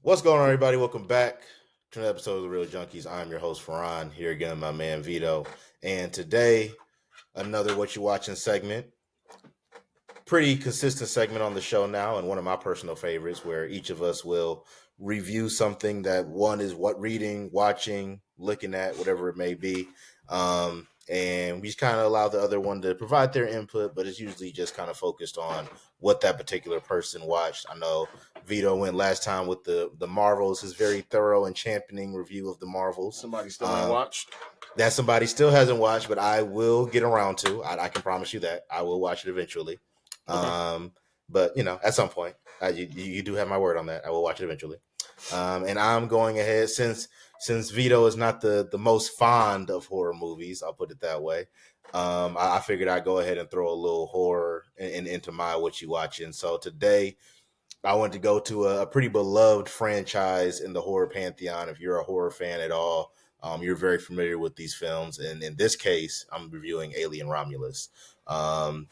What's going on, everybody? Welcome back to another episode of the Reel Junkies. I'm your host, Farhan, here again with my man Vito. And today, another What You Watching segment. Pretty consistent segment on the show now, and one of my personal favorites, where each of us will review something that one is reading, watching, looking at, whatever it may be. And we just kind of allow the other one to provide their input, but it's usually just kind of focused on what that particular person watched. I know Vito went last time with the Marvels, his very thorough and championing review of the Marvels. Somebody still ain't watched. That somebody still hasn't watched, but I will get around to. I can promise you that I will watch it eventually. Okay. But at some point, you do have my word on that. I will watch it eventually. And I'm going ahead since Vito is not the most fond of horror movies, I'll put it that way. I figured I'd go ahead and throw a little horror into my what you watching. So today, I went to go to a pretty beloved franchise in the horror pantheon. If you're a horror fan at all, you're very familiar with these films. And in this case, I'm reviewing Alien Romulus. The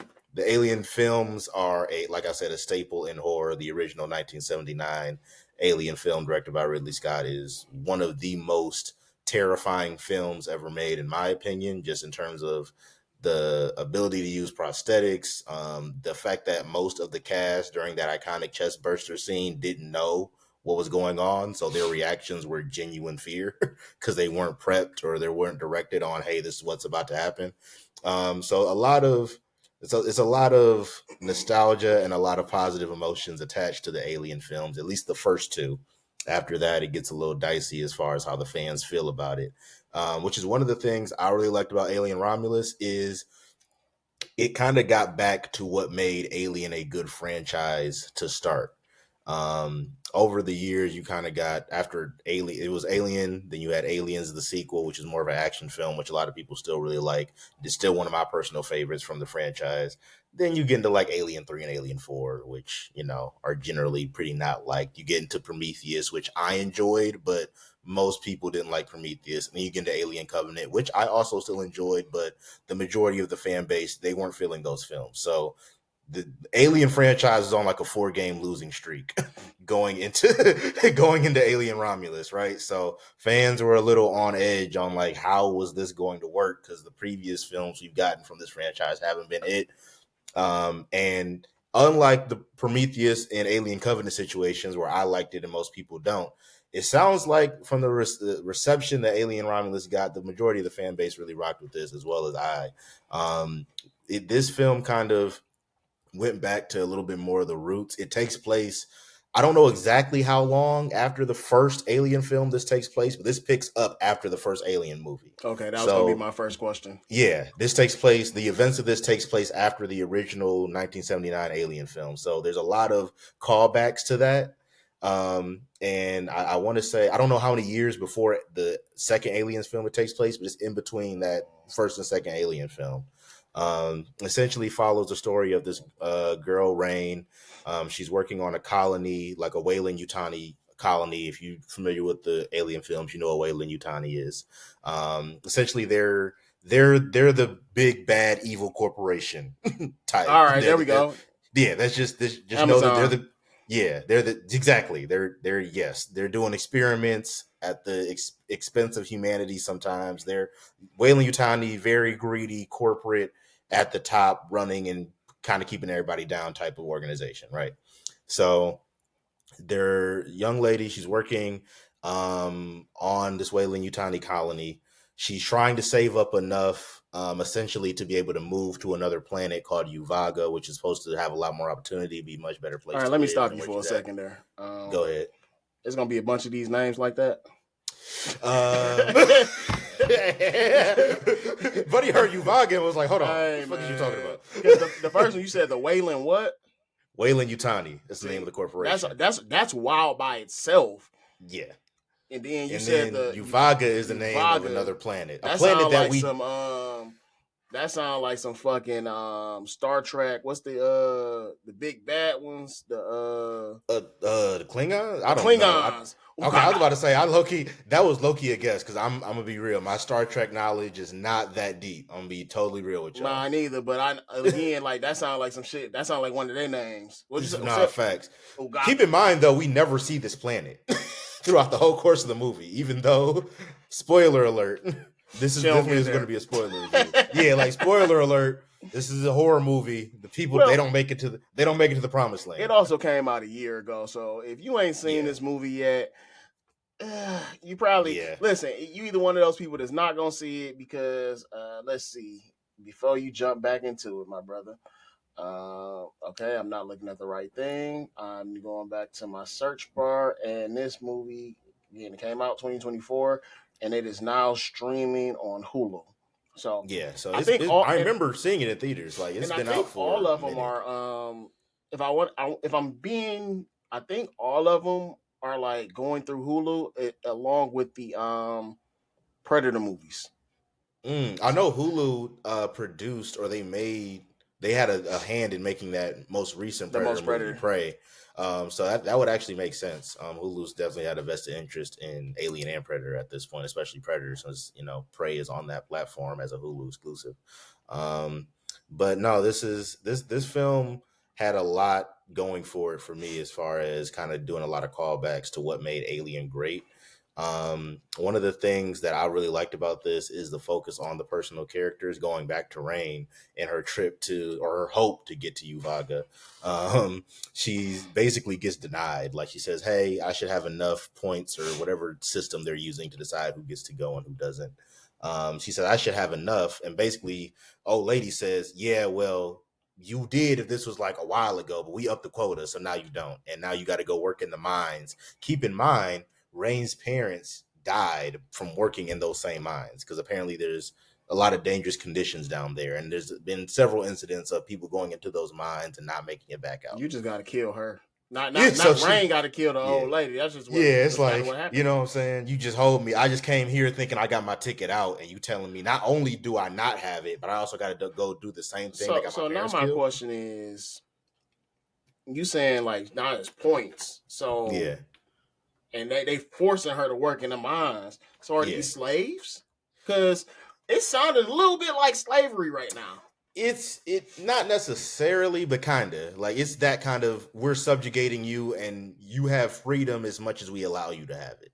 Alien films are, like I said, a staple in horror. The original 1979 Alien film directed by Ridley Scott is one of the most terrifying films ever made, in my opinion, just in terms of the ability to use prosthetics, the fact that most of the cast during that iconic chest burster scene didn't know what was going on, so their reactions were genuine fear because they weren't prepped or they weren't directed on, hey, this is what's about to happen. So it's a lot of nostalgia and a lot of positive emotions attached to the Alien films, at least the first two. After that, it gets a little dicey as far as how the fans feel about it, which is one of the things I really liked about Alien Romulus is it kind of got back to what made Alien a good franchise to start. Over the years, you kind of got after Alien, it was Alien, then you had Aliens, the sequel, which is more of an action film, which a lot of people still really like. It's still one of my personal favorites from the franchise. Then you get into like Alien 3 and Alien 4, which, are generally pretty not liked. You get into Prometheus, which I enjoyed, but most people didn't like Prometheus. And then you get into Alien Covenant, which I also still enjoyed, but the majority of the fan base, they weren't feeling those films. So the Alien franchise is on like a 4-game losing streak going into Alien Romulus, right? So fans were a little on edge on like how was this going to work because the previous films we've gotten from this franchise haven't been it. And unlike the Prometheus and Alien Covenant situations where I liked it and most people don't, it sounds like from the reception that Alien Romulus got, the majority of the fan base really rocked with this as well as I. This film kind of went back to a little bit more of the roots. It takes place, I don't know exactly how long after the first Alien film this takes place, but this picks up after the first Alien movie. Okay, that was going to be my first question. Yeah, the events of this takes place after the original 1979 Alien film. So there's a lot of callbacks to that. And I want to say, I don't know how many years before the second Aliens film it takes place, but it's in between that first and second Alien film. Essentially follows the story of this girl, Rain. She's working on a colony, like a Weyland-Yutani colony. If you're familiar with the Alien films, you know what Weyland-Yutani is. Essentially, they're the big bad evil corporation type. All right, there we go. Yeah, that's just know that they're doing experiments at the expense of humanity. Sometimes they're Weyland-Yutani, very greedy corporate at the top, running and kind of keeping everybody down type of organization, right? So their young lady, she's working on this Weyland-Yutani colony. She's trying to save up enough essentially to be able to move to another planet called Uvaga, which is supposed to have a lot more opportunity, be a much better place. All right, let me stop you for a second there. Go ahead. There's going to be a bunch of these names like that. Buddy heard Uvaga and was like, hold on, what are you talking about? The first one you said, the Weyland what? Weyland-Yutani. That's the name of the corporation. That's wild by itself. Yeah. And then you said the Uvaga is the name of another planet. A planet that that sounds like some fucking Star Trek. What's the big bad ones? The Klingons? I don't Klingons. know. Okay, I was about to say that was low-key a guess because I'm gonna be real. My Star Trek knowledge is not that deep. I'm gonna be totally real with you. Mine either, but like that sounds like some shit. That sounds like one of their names. Facts. Oh, keep in mind though, we never see this planet. throughout the whole course of the movie, even though, spoiler alert, this She is don't definitely get is going to there. be a spoiler review. Yeah, like spoiler alert, this is a horror movie. The people Well, they don't make it to the promised it land. also came out a year ago, so if you ain't seen Yeah, this movie yet, you probably yeah, listen. You either one of those people that's not gonna see it because let's see. Before you jump back into it, my brother. Okay, I'm not looking at the right thing. I'm going back to my search bar, and this movie again it came out 2024, and it is now streaming on Hulu. So yeah. So I think all I remember seeing it in theaters. Like it's and I been out think all for of a them minute. are if I'm being I think all of them are like going through Hulu along with the Predator movies. I know Hulu produced or they had a hand in making that most recent The Predator most movie, Predator. Prey. So that would actually make sense. Hulu's definitely had a vested interest in Alien and Predator at this point, especially Predator, since Prey is on that platform as a Hulu exclusive. Um, but no, this film had a lot going for it for me as far as kind of doing a lot of callbacks to what made Alien great. One of the things that I really liked about this is the focus on the personal characters going back to Rain and her trip to or her hope to get to Uvaga. She basically gets denied. Like she says, "Hey, I should have enough points or whatever system they're using to decide who gets to go and who doesn't." She said, "I should have enough," and basically, old lady says, "Yeah, well." You did if this was like a while ago, but we upped the quota, so now you don't. And now you got to go work in the mines. Keep in mind, Rain's parents died from working in those same mines because apparently there's a lot of dangerous conditions down there, and there's been several incidents of people going into those mines and not making it back out. You just got to kill her. Not Yeah, not so not she, Rain got to kill the yeah, old lady. That's just what yeah, it's that's kind of like what happened. you know what I'm saying. You just hold me. I just came here thinking I got my ticket out, and you telling me not only do I not have it, but I also got to go do the same thing that So got my so now parents my killed. question is, you saying like not as points. So Yeah, and they forcing her to work in the mines. So are yeah. these slaves? Because it sounded a little bit like slavery right now. It not necessarily, but kinda like it's that kind of we're subjugating you and you have freedom as much as we allow you to have it.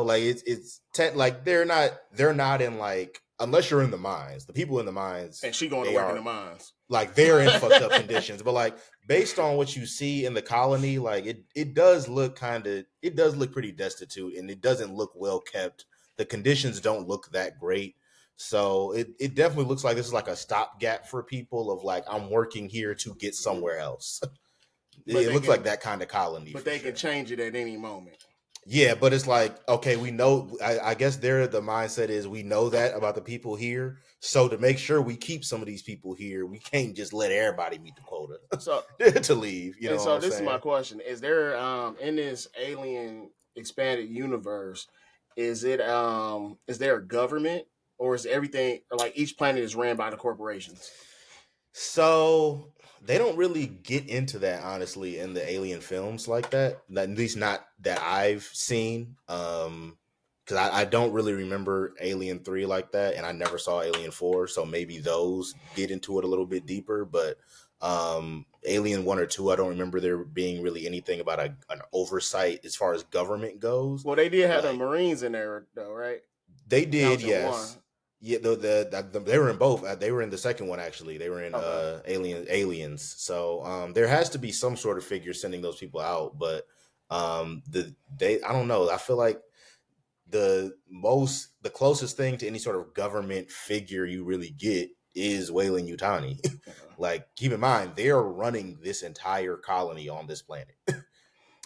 Like like they're not in like unless you're in the mines. The people in the mines And she going to they work in the are mines. like they're in fucked up conditions. But like based on what you see in the colony, like it does look it does look pretty destitute and it doesn't look well kept. The conditions don't look that great. So it definitely looks like this is like a stopgap for people of like I'm working here to get somewhere else. But It they looks like can that kind of colony but for they can sure. change it at any moment. Yeah, but it's like, okay, we know, I guess the mindset is we know that about the people here. So to make sure we keep some of these people here, we can't just let everybody meet the quota So to leave. You and know what so I'm this is my saying? question: is there in this alien expanded universe, is there a government, or is everything, or like each planet is ran by the corporations? So they don't really get into that honestly in the alien films like that. At least not that I've seen. Because I don't really remember Alien 3 like that, and I never saw Alien 4, so maybe those get into it a little bit deeper. But Alien 1 or 2, I don't remember there being really anything about an oversight as far as government goes. Well, they did have the Like Marines in there though, right? they That did, was in yes. one. Yeah, they were in both. They were in the second one actually. They were in Okay. Aliens. So there has to be some sort of figure sending those people out, but I don't know. I feel like the closest thing to any sort of government figure you really get is Wayland Utani. Okay. Like keep in mind they're running this entire colony on this planet.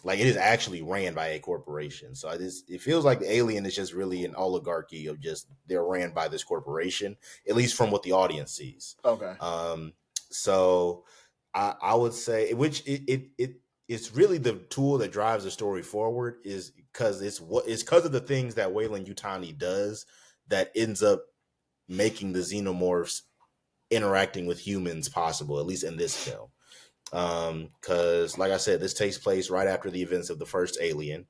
Like it is actually ran by a corporation. So it feels like the alien is just really an oligarchy of just they're ran by this corporation, at least from what the audience sees. Okay. Um, so I would say which it's really the tool that drives the story forward is because it's because of the things that Wayland Utani does that ends up making the xenomorphs interacting with humans possible, at least in this film. Because like I said, this takes place right after the events of the first Alien.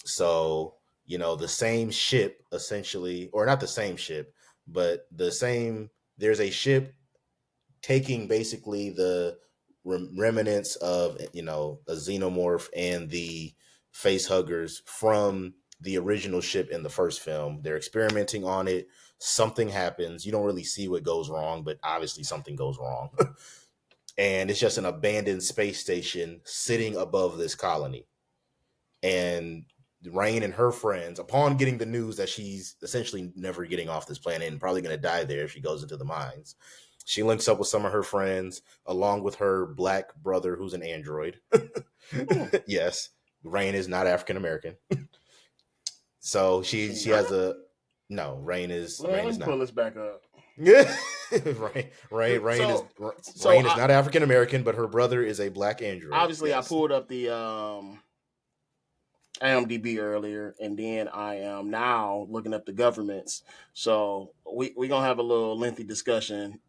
So the same ship essentially, or not the same ship, but there's a ship taking basically the remnants of a xenomorph and the face huggers from the original ship in the first film. They're experimenting on it. Something happens. You don't really see what goes wrong, but obviously something goes wrong. And it's just an abandoned space station sitting above this colony. And Rain and her friends, upon getting the news that she's essentially never getting off this planet and probably going to die there if she goes into the mines, she links up with some of her friends, along with her black brother, who's an android. Yes, Rain is not African American, so she has a no. Rain Let is me not. pull this back up. Yeah, Rain is So Rain is not African American, but her brother is a black android. obviously, I Yes. pulled up the IMDb earlier, and then I am now looking up the governments. So we gonna have a little lengthy discussion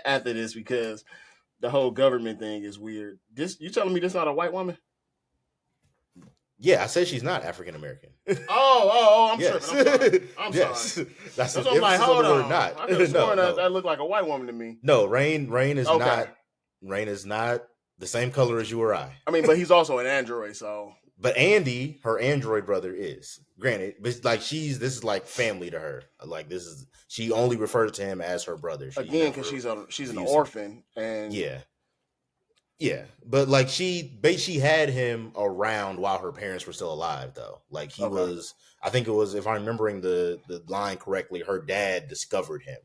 after this because the whole government thing is weird. This you telling me this not a white woman? Yeah, I said she's not African American. I'm Yes. tripping. I'm sorry. I'm Yes. sorry. That's the That's what I'm like. emphasis on Hold the word on. not. I could have No, sworn that no. that looked like a white woman to me. No, Rain is Okay. not Rain is not the same color as you or I. I mean, but he's also an android, so But Andy, her android brother, is. Granted, but like this is like family to her. Like this is she only refers to him as her brother. She again, because never she's an views him. orphan, and Yeah. Yeah. But like she had him around while her parents were still alive though. Like he okay, was I think it was if I'm remembering the line correctly, her dad discovered him.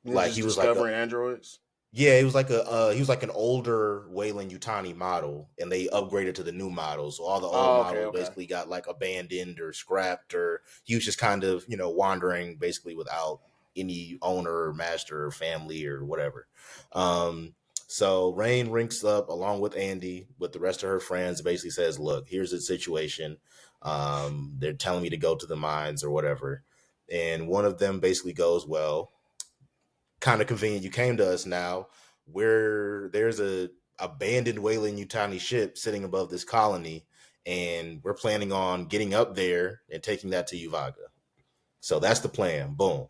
he's Like just he was like a discovering androids. yeah, he was like an older Wayland Yutani model, and they upgraded to the new models. So all the old Oh, okay, models okay. basically got like abandoned or scrapped, or he was just kind of wandering basically without any owner or master or family or whatever. So Rain rinks up along with Andy with the rest of her friends. Basically says, "Look, here's the situation. They're telling me to go to the mines or whatever." And one of them basically goes, "Well, kind of convenient you came to us now where there's a abandoned Wayland Yutani ship sitting above this colony, and we're planning on getting up there and taking that to Uvaga." So that's the plan. Boom.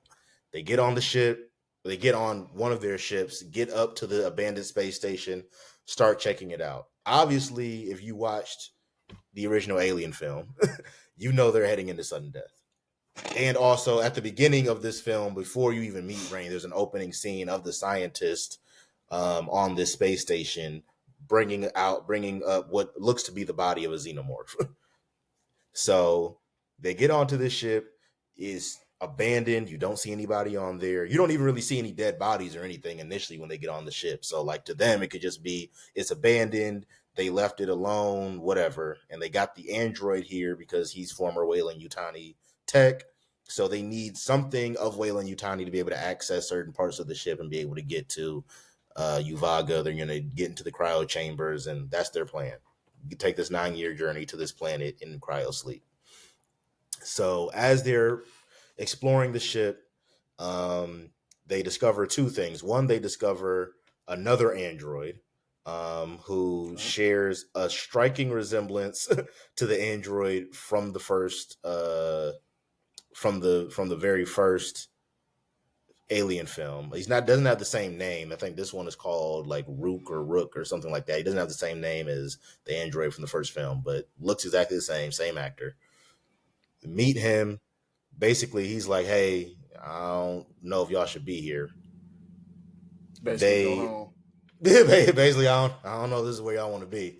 They get on the ship, they get on one of their ships, get up to the abandoned space station, start checking it out. Obviously, if you watched the original Alien film, you know they're heading into sudden death. And also at the beginning of this film, before you even meet Rain, there's an opening scene of the scientist on this space station bringing up what looks to be the body of a xenomorph. So they get onto this ship, is abandoned. You don't see anybody on there. You don't even really see any dead bodies or anything initially when they get on the ship. So like to them, it could just be it's abandoned. They left it alone, whatever. And they got the android here because he's former Wayland Yutani tech. So they need something of Wayland Yutani to be able to access certain parts of the ship and be able to get to Uvaga. They're going to get into the cryo chambers, and that's their plan. You take this 9-year journey to this planet in cryo sleep. So as they're exploring the ship, they discover two things. One, they discover another android who Okay. shares a striking resemblance to the android from the first from the very first Alien film. He's not doesn't have the same name. I think this one is called like Rook or something like that. He doesn't have the same name as the android from the first film, but looks exactly the same actor. Meet him. Basically, he's like, "Hey, I don't know if y'all should be here." Basically, go They home. basically, I don't know if this is where y'all want to be.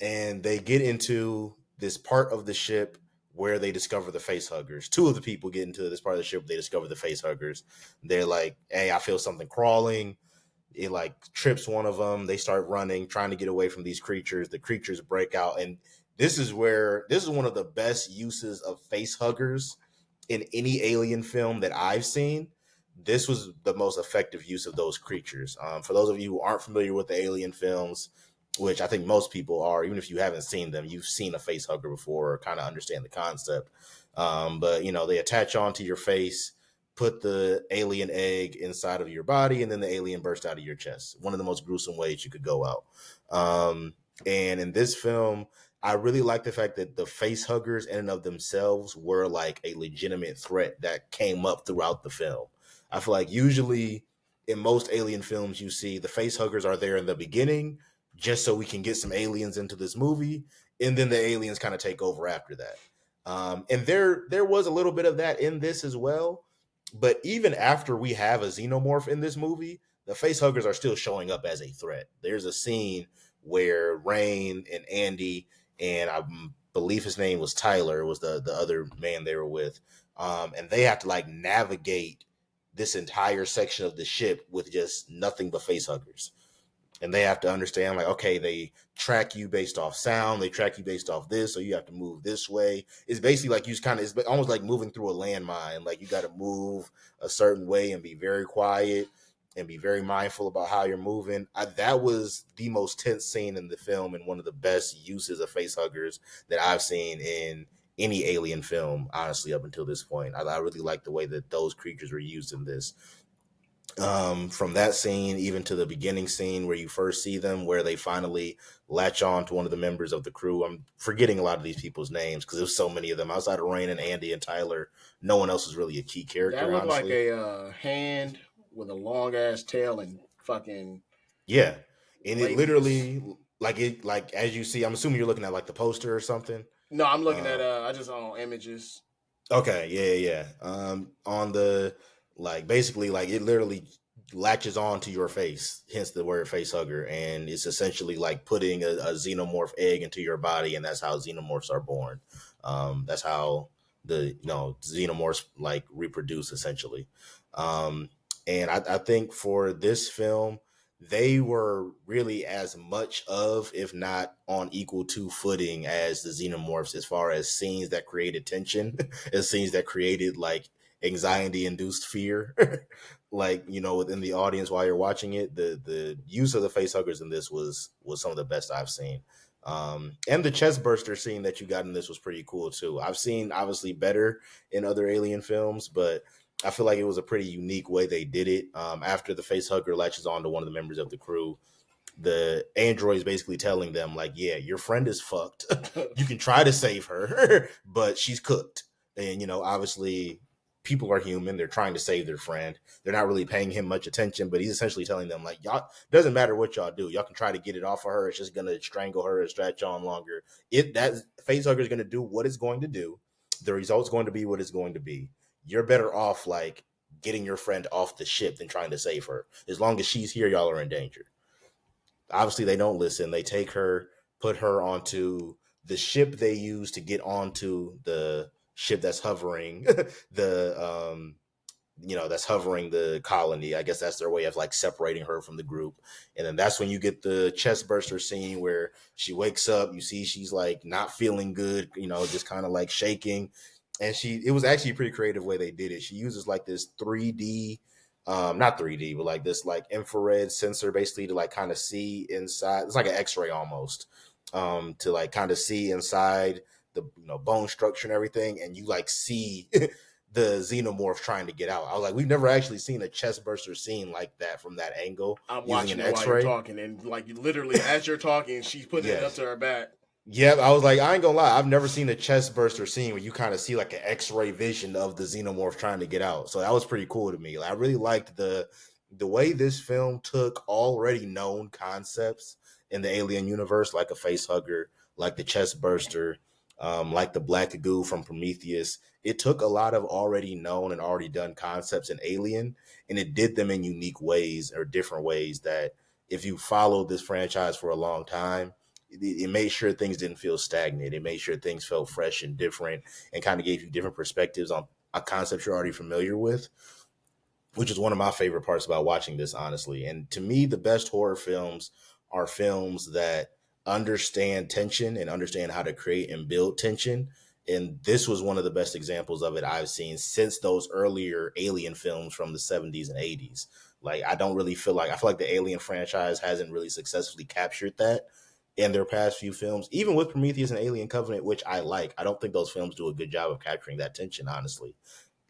And they get into this part of the ship where they discover the face huggers. Two of the people get into this part of the ship. They discover the face huggers. They're like, "Hey, I feel something crawling." It like trips one of them. They start running, trying to get away from these creatures. The creatures break out, and this is one of the best uses of face huggers in any alien film that I've seen. This was the most effective use of those creatures. For those of you who aren't familiar with the alien films, which I think most people are, even if you haven't seen them, you've seen a face hugger before or kind of understand the concept. But they attach onto your face, put the alien egg inside of your body, and then the alien bursts out of your chest. One of the most gruesome ways you could go out. And in this film, I really like the fact that the face huggers in and of themselves were like a legitimate threat that came up throughout the film. I feel like usually in most alien films, you see the face huggers are there in the beginning just so we can get some aliens into this movie. and then the aliens kind of take over after that. And there was a little bit of that in this as well. But even after we have a xenomorph in this movie, the facehuggers are still showing up as a threat. There's a scene where Rain and Andy and I believe his name was Tyler was the other man they were with, and they have to like navigate this entire section of the ship with just nothing but facehuggers, and they have to understand like, okay, they track you based off sound, they track you based off this, so you have to move this way. It's basically like you kind of, it's almost like moving through a landmine. Like you got to move a certain way and be very quiet and be very mindful about how you're moving. That was the most tense scene in the film and one of the best uses of face huggers that I've seen in any alien film, honestly, up until this point. I really like the way that those creatures were used in this, from that scene even to the beginning scene where you first see them, where they finally latch on to one of the members of the crew. I'm forgetting a lot of these people's names because there's so many of them outside of Rain and Andy and Tyler. No one else is really a key That character, looked like honestly. a hand with a long ass tail and fucking Yeah, and it labels. literally, like it, like as you see, I'm assuming you're looking at like the poster or something. No, I'm looking at um I just saw images. Okay, yeah. On the, like, basically, like, it literally latches on to your face, hence the word face hugger, and it's essentially like putting a xenomorph egg into your body, and that's how xenomorphs are born. That's how the, xenomorphs like reproduce essentially. Um, and I think for this film, they were really as much of, if not on equal to footing as the xenomorphs, as far as scenes that created tension, as scenes that created like anxiety induced fear, like, within the audience while you're watching it. The use of the face huggers in this was some of the best I've seen. And the chest burster scene that you got in this was pretty cool too. I've seen obviously better in other alien films, but I feel like it was a pretty unique way they did it. After the face hugger latches on to one of the members of the crew, the android is basically telling them like, yeah, your friend is fucked. You can try to save her, but she's cooked. And obviously people are human. They're trying to save their friend. They're not really paying him much attention, but he's essentially telling them like, y'all, doesn't matter what y'all do, y'all can try to get it off of her. It's just gonna strangle her and stretch on longer. It That face hugger is gonna do what it's going to do. The result's going to be what it's going to be. You're better off like getting your friend off the ship than trying to save her. As long as she's here, y'all are in danger. Obviously, they don't listen. They take her, put her onto the ship they use to get onto the ship that's hovering the that's hovering the colony. I guess that's their way of like separating her from the group. And then that's when you get the chest burster scene where she wakes up, you see she's like not feeling good, just kind of like shaking. And it was actually a pretty creative way they did it. She uses like this 3D, not 3D, but like this like infrared sensor basically to like kind of see inside. It's like an X-ray almost, to like kind of see inside the bone structure and everything, and you like see the xenomorph trying to get out. I was like, we've never actually seen a chest burster scene like that from that angle I'm using watching an it while you're X-ray. talking, and like literally as you're talking, she's putting it up Yes. to her back. Yeah, I was like, I ain't gonna lie, I've never seen a chest burster scene where you kind of see like an X-ray vision of the xenomorph trying to get out. So that was pretty cool to me. Like, I really liked the way this film took already known concepts in the alien universe, like a face hugger, like the chest burster, like the black goo from Prometheus. It took a lot of already known and already done concepts in Alien, and it did them in unique ways or different ways that if you followed this franchise for a long time, it made sure things didn't feel stagnant. It made sure things felt fresh and different, and kind of gave you different perspectives on a concept you're already familiar with, which is one of my favorite parts about watching this, honestly. And to me, the best horror films are films that understand tension and understand how to create and build tension. And this was one of the best examples of it I've seen since those earlier Alien films from the 70s and 80s. Like, I feel like the Alien franchise hasn't really successfully captured that in their past few films. Even with Prometheus and Alien Covenant, which I like, I don't think those films do a good job of capturing that tension, honestly.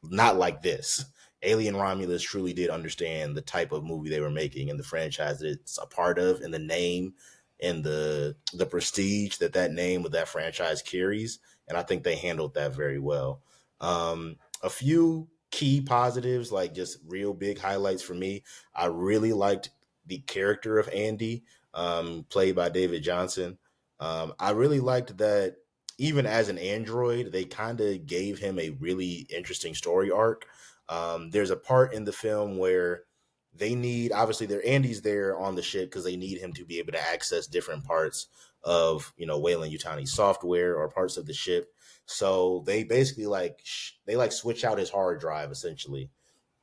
Not like this. Alien Romulus truly did understand the type of movie they were making and the franchise that it's a part of, and the name and the prestige that name of that franchise carries. And I think they handled that very well. A few key positives, like just real big highlights for me. I really liked the character of Andy, played by David Johnson. I really liked that even as an android, they kind of gave him a really interesting story arc. There's a part in the film where they need, obviously, Andy's there on the ship because they need him to be able to access different parts of Weyland Yutani's software or parts of the ship. So they basically they switch out his hard drive essentially,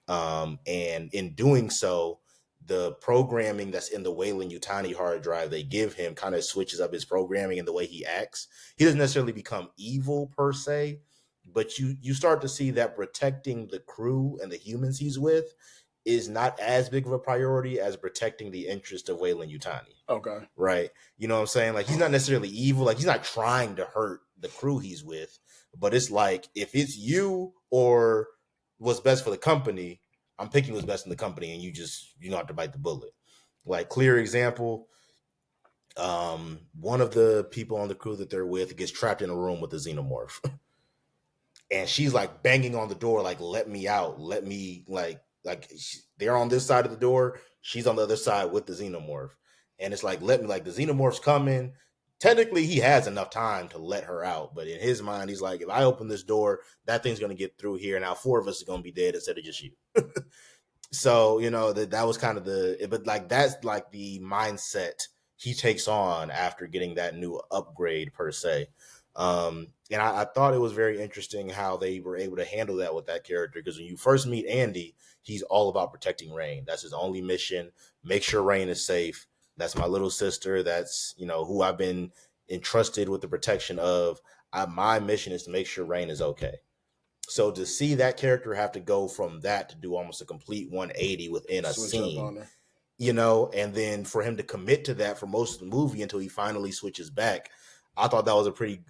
and in doing so, the programming that's in the Weyland Yutani hard drive they give him kind of switches up his programming and the way he acts. He doesn't necessarily become evil per se, but you start to see that protecting the crew and the humans he's with is not as big of a priority as protecting the interest of Weyland Yutani. Okay. Right. You know what I'm saying? Like, he's not necessarily evil. Like, he's not trying to hurt the crew he's with, but it's like, if it's you or what's best for the company, I'm picking what's best in the company, and you don't have to bite the bullet. Like, clear example, one of the people on the crew that they're with gets trapped in a room with a xenomorph. And she's like banging on the door, like, let me out, let me, they're on this side of the door, she's on the other side with the xenomorph, and it's like, let me, like, the xenomorph's coming. Technically he has enough time to let her out, but in his mind he's like, if I open this door, that thing's going to get through here, now 4 of us are going to be dead instead of just you. So that was kind of but like, that's like the mindset he takes on after getting that new upgrade per se. And I thought it was very interesting how they were able to handle that with that character, because when you first meet Andy, he's all about protecting Rain. That's his only mission. Make sure Rain is safe. That's my little sister. That's who I've been entrusted with the protection of. My mission is to make sure Rain is okay. So to see that character have to go from that to do almost a complete 180 within a Switch up scene, on her. and then for him to commit to that for most of the movie until he finally switches back, I thought that was a pretty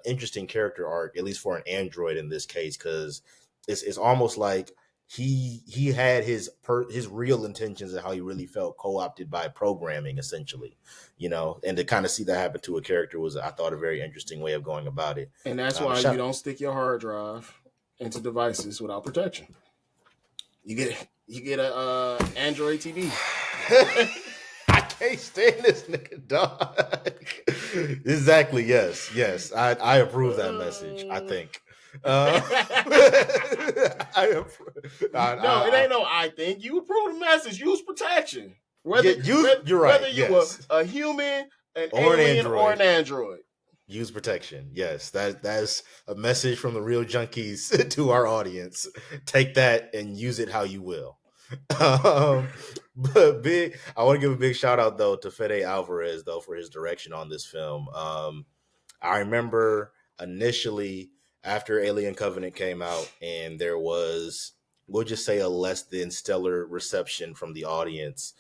interesting character arc, at least for an android in this case, because it's almost like he had his real intentions and how he really felt co-opted by programming, essentially, and to kind of see that happen to a character was, I thought, a very interesting way of going about it. And that's why you don't stick your hard drive into devices without protection. You get a Android TV. I can't stand this nigga, dog. Exactly. Yes. I approve that message. I think. No, it ain't no I think. You approve the message. Use protection. Whether you're right. Whether you a human, an or alien, or an android. Use protection. Yes, that's a message from the Reel Junkies to our audience. Take that and use it how you will. But I want to give a big shout out though to Fede Alvarez though for his direction on this film. I remember initially after Alien Covenant came out, and there was, we'll just say, a less than stellar reception from the audience.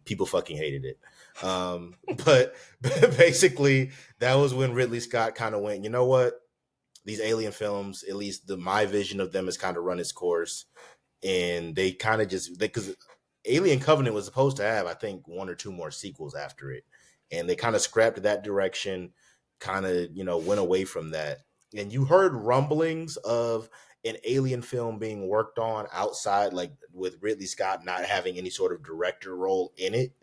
People fucking hated it. But basically, that was when Ridley Scott kind of went, you know what? These Alien films, at least my vision of them, has kind of run its course. And they kind of because Alien Covenant was supposed to have, I think, 1 or 2 more sequels after it. And they kind of scrapped that direction, kind of, went away from that. And you heard rumblings of an Alien film being worked on outside, like with Ridley Scott not having any sort of director role in it.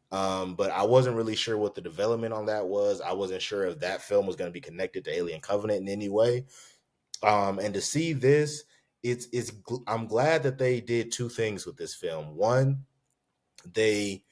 But I wasn't really sure what the development on that was. I wasn't sure if that film was going to be connected to Alien Covenant in any way. And to see this, I'm glad that they did 2 things with this film. One, they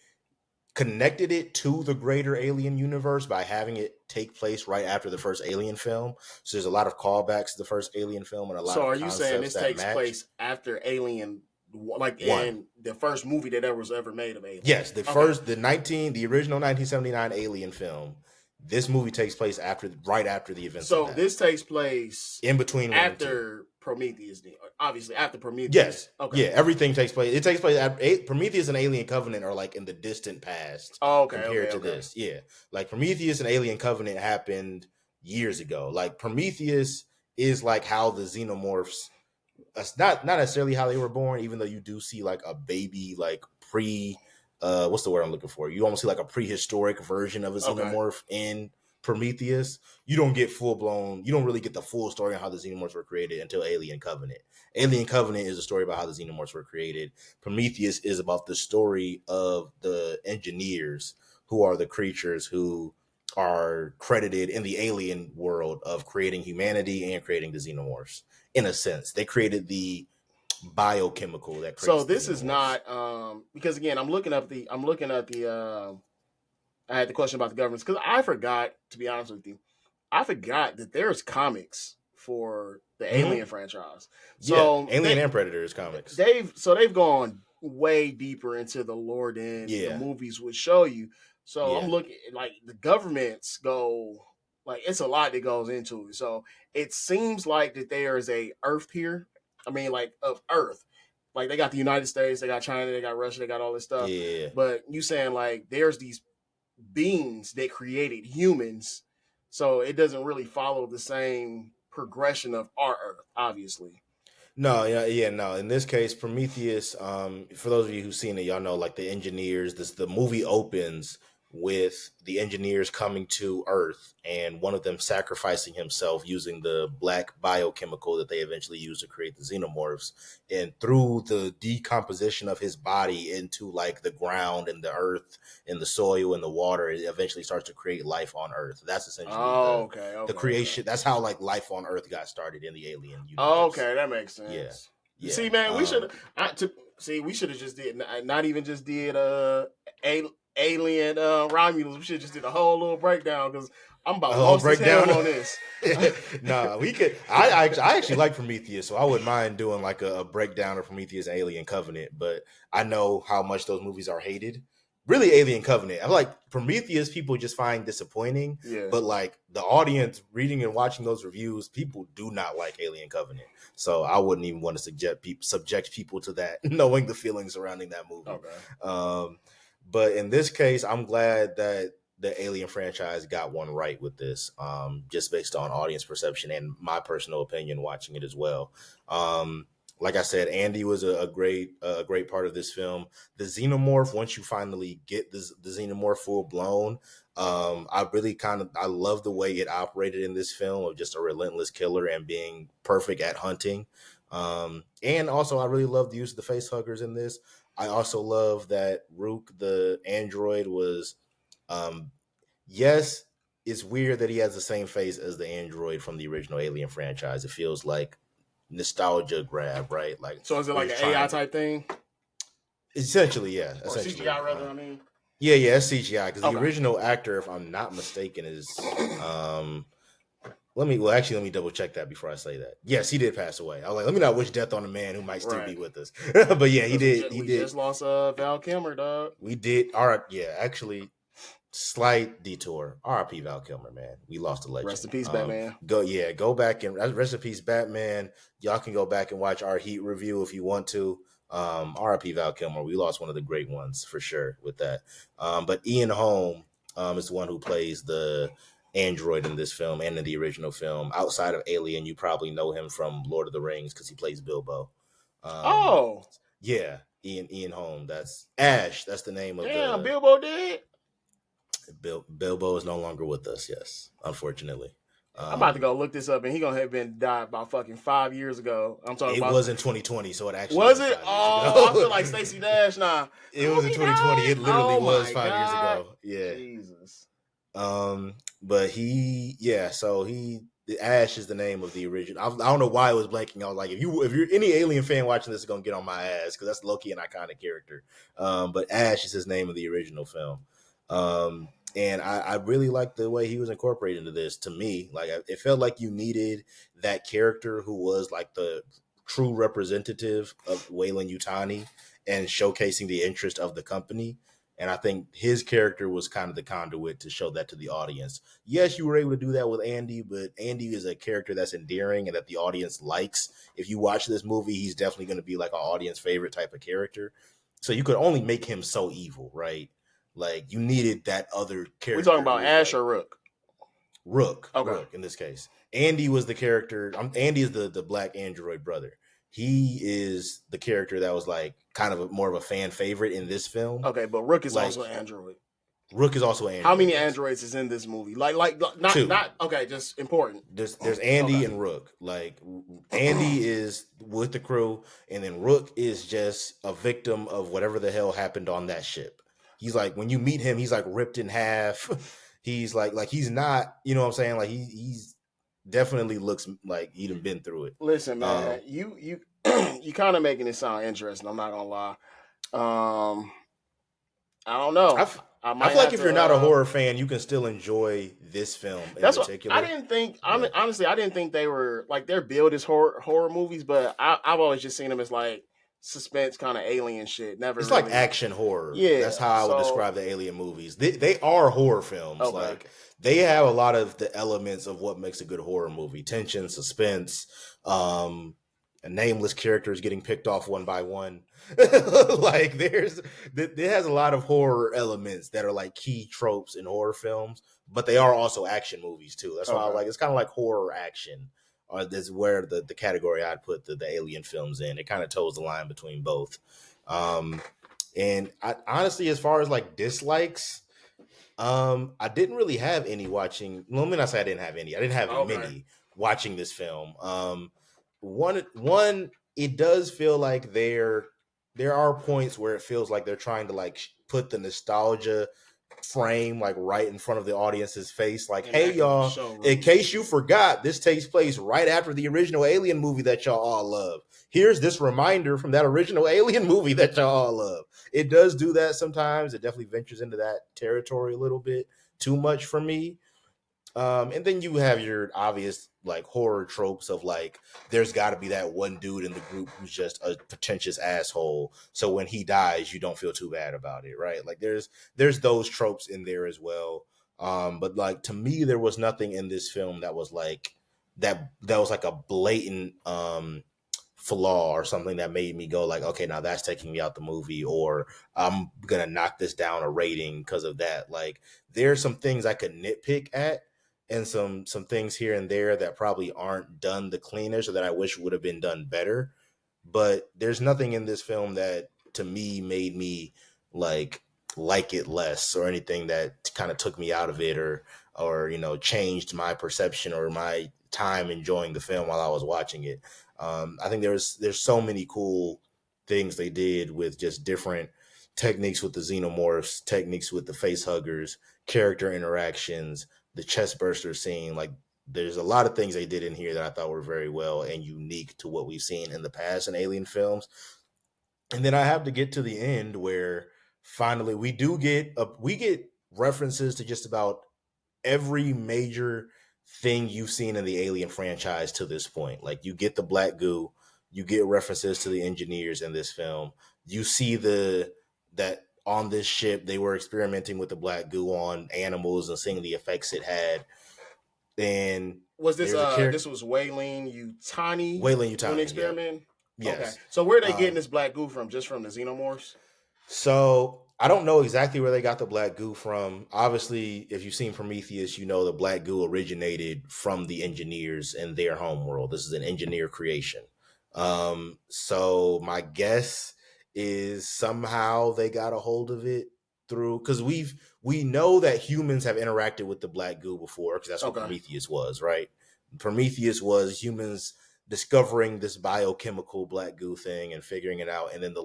connected it to the greater Alien universe by having it take place right after the first Alien film. So there's a lot of callbacks to the first Alien film and a lot of concepts. So are you saying this takes place after Alien, like in the first movie that was ever made of Alien? Yes, the original 1979 Alien film. This movie takes place right after the events. So this takes place in between after Prometheus. Obviously, after Prometheus. Yes. Okay. Yeah, everything takes place. It takes place after Prometheus and Alien Covenant are like in the distant past. Compared to this, yeah, like Prometheus and Alien Covenant happened years ago. Like Prometheus is like how the xenomorphs. Not necessarily how they were born, even though you do see like a baby, like what's the word I'm looking for? You almost see like a prehistoric version of a xenomorph in Prometheus. You don't get you don't really get the full story on how the xenomorphs were created until Alien Covenant. Alien Covenant is a story about how the xenomorphs were created. Prometheus is about the story of the engineers, who are the creatures who are credited in the alien world of creating humanity and creating the xenomorphs. In a sense, they created the biochemical that So creates the this is xenomorphs. not because again I'm looking at the I had the question about the governments because I forgot, to be honest with you, I forgot that there's comics for the Mm-hmm. Alien franchise. Yeah, So Alien and Predators comics. they've gone way deeper into the lore than the Yeah, movies would show you. So I'm yeah, looking like the governments go like it's a lot that goes into it. So it seems like that there is a Earth here. I mean, like of Earth. Like they got the United States, they got China, they got Russia, they got all this stuff. yeah. But you saying like there's these beings that created humans, so it doesn't really follow the same progression of our Earth, obviously. No, yeah, yeah, no. In this case, Prometheus. For those of you who've seen it, y'all know like the engineers. The movie opens with the engineers coming to Earth, and one of them sacrificing himself using the black biochemical that they eventually use to create the xenomorphs. And through the decomposition of his body into like the ground and the earth and the soil and the water, it eventually starts to create life on Earth. That's essentially Oh, the okay, the okay, okay. creation. That's how like life on Earth got started in the alien universe. Okay, that makes Yeah, sense. yeah. See, man, we should see. We should have just did not even just did alien Romulus. We should just did a whole little breakdown because I'm A about whole lost as hell breakdown. on this. Nah, we could. I actually like Prometheus, so I wouldn't mind doing like a breakdown of Prometheus and Alien Covenant. But I know how much those movies are hated. Really, Alien Covenant. I feel like Prometheus people just find disappointing, Yeah. but like the audience reading and watching those reviews, people do not like Alien Covenant. So I wouldn't even want to subject people to that, knowing the feelings surrounding that movie. Okay. Um, but in this case, I'm glad that the Alien franchise got one right with this, just based on audience perception and my personal opinion watching it as well. Like I said, Andy was a great part of this film. The xenomorph, once you finally get the xenomorph full blown, I love the way it operated in this film of just a relentless killer and being perfect at hunting. And also, I really love the use of the face huggers in this. I also love that Rook, the android, was um, yes, it's weird that he has the same face as the android from the original Alien franchise. It feels like nostalgia grab, right? Like So is it we're like just an AI trying to type thing essentially, yeah, or essentially, CGI rather? I mean, yeah, yeah, it's CGI because the okay. original actor, if I'm not mistaken, is let me double check that before I say that. Yes, he did pass away. I was like, let me not wish death on a man who might still Right. be with us. But yeah, he Because did. He we did. just lost Val Kilmer, dog. We did. All right. Yeah, actually, slight detour. R.I.P. Val Kilmer, man. We lost a Rest legend. in peace, Batman. Go back and rest in peace, Batman. Y'all can go back and watch our Heat review if you want to. R.I.P. Val Kilmer. We lost one of the great ones for sure with that. But Ian Holm is the one who plays the android in this film and in the original film. Outside of Alien, you probably know him from Lord of the Rings because he plays Bilbo. Um, Oh, yeah, Ian Holm. That's Ash. That's the name of damn, the Bilbo dead. Bilbo is no longer with us. Yes, unfortunately. I'm about to Um, go look this up, and he gonna have been died about fucking 5 years ago. I'm talking it about. was in 2020, so it actually Was was it? 5 years Oh, I feel ago. like Stacey Dash now. It was in Kobe 2020. died. It literally Oh was my 5 years god, ago. Yeah. Jesus. But so the Ash is the name of the original. I don't know why I was blanking. I was like, if you're any Alien fan watching this, is gonna get on my ass because that's Loki, an iconic character. But Ash is his name of the original film. And I really like the way he was incorporated into this. To me, like it felt like you needed that character who was like the true representative of Wayland Yutani and showcasing the interest of the company. And I think his character was kind of the conduit to show that to the audience. Yes, you were able to do that with Andy, but Andy is a character that's endearing and that the audience likes. If you watch this movie, he's definitely going to be like an audience favorite type of character. So you could only make him so evil, right? Like you needed that other We talking character who about was Ash like or Rook? Okay. Rook in this case. Andy was the character. Andy is the black android brother. He is the character that was like kind of more of a fan favorite in this film. Okay, but Rook is Like also an android. Rook is also an How android. many Yes, androids is in this movie? Like two. not okay, just important. There's Okay. Andy and Rook. Like Andy is with the crew, and then Rook is just a victim of whatever the hell happened on that ship. He's like when you meet him, he's like ripped in half. he's like he's not, you know what I'm saying? Like he's definitely looks like he'd been through it. Listen, Um, man, you you kind of making it sound interesting. I'm not gonna lie. Um, I don't know. I, f- I I might feel like have if to. you're not a horror fan, you can still enjoy this film in That's what I particular. didn't think. I mean, But honestly, I didn't think they were like their build is horror movies, but I've always just seen them as like suspense kind of alien shit. Never it's like really. action horror. Yeah. That's how I would So describe the Alien movies. They are horror films. okay. Like they have a lot of the elements of what makes a good horror movie: tension, suspense, um, nameless characters getting picked off one by one. Like it has a lot of horror elements that are like key tropes in horror films, but they are also action movies too. That's why I Okay. like it's kind of like horror action. Or this is where the category I'd put the Alien films in. It kind of toes the line between both. Um, and I honestly, as far as like dislikes, I didn't really have any watching. Well, let me not say I didn't have any. I didn't have Okay. many watching this film. One, it does feel like there are points where it feels like they're trying to like put the nostalgia frame like right in front of the audience's face. Like, And hey acting a y'all, in showroom. case you forgot, this takes place right after the original Alien movie that y'all all love. Here's this reminder from that original Alien movie that y'all all love. It does do that sometimes. It definitely ventures into that territory a little bit too much for me. And then you have your obvious like horror tropes of like there's got to be that one dude in the group who's just a pretentious asshole. So when he dies, you don't feel too bad about it, right? Like there's those tropes in there as well. But like to me, there was nothing in this film that was like that was like a blatant flaw or something that made me go like, okay, now that's taking me out the movie, or I'm gonna knock this down a rating because of that. Like there's some things I could nitpick at, and some things here and there that probably aren't done the cleanest or that I wish would have been done better. But there's nothing in this film that to me made me like it less or anything that kind of took me out of it or changed my perception or my time enjoying the film while I was watching it. I think there's so many cool things they did with just different techniques with the xenomorphs, techniques with the face huggers, character interactions, the chest burster scene. Like there's a lot of things they did in here that I thought were very well and unique to what we've seen in the past in Alien films. And then I have to get to the end where finally we get references to just about every major thing you've seen in the Alien franchise to this point. Like you get the black goo, you get references to the engineers in this film. You see that on this ship they were experimenting with the black goo on animals and seeing the effects it had. And Was this there's a character this was Wayleen Utani Wayland doing the Utani, yeah. experiment? Okay. Yes. So where are they getting Um, this black goo from? Just from the xenomorphs? So I don't know exactly where they got the black goo from. Obviously, if you've seen Prometheus, you know the black goo originated from the engineers in their homeworld. This is an engineer creation. So my guess is somehow they got a hold of it through because we know that humans have interacted with the black goo before because that's what Okay. Prometheus was, right? Prometheus was humans discovering this biochemical black goo thing and figuring it out. And then the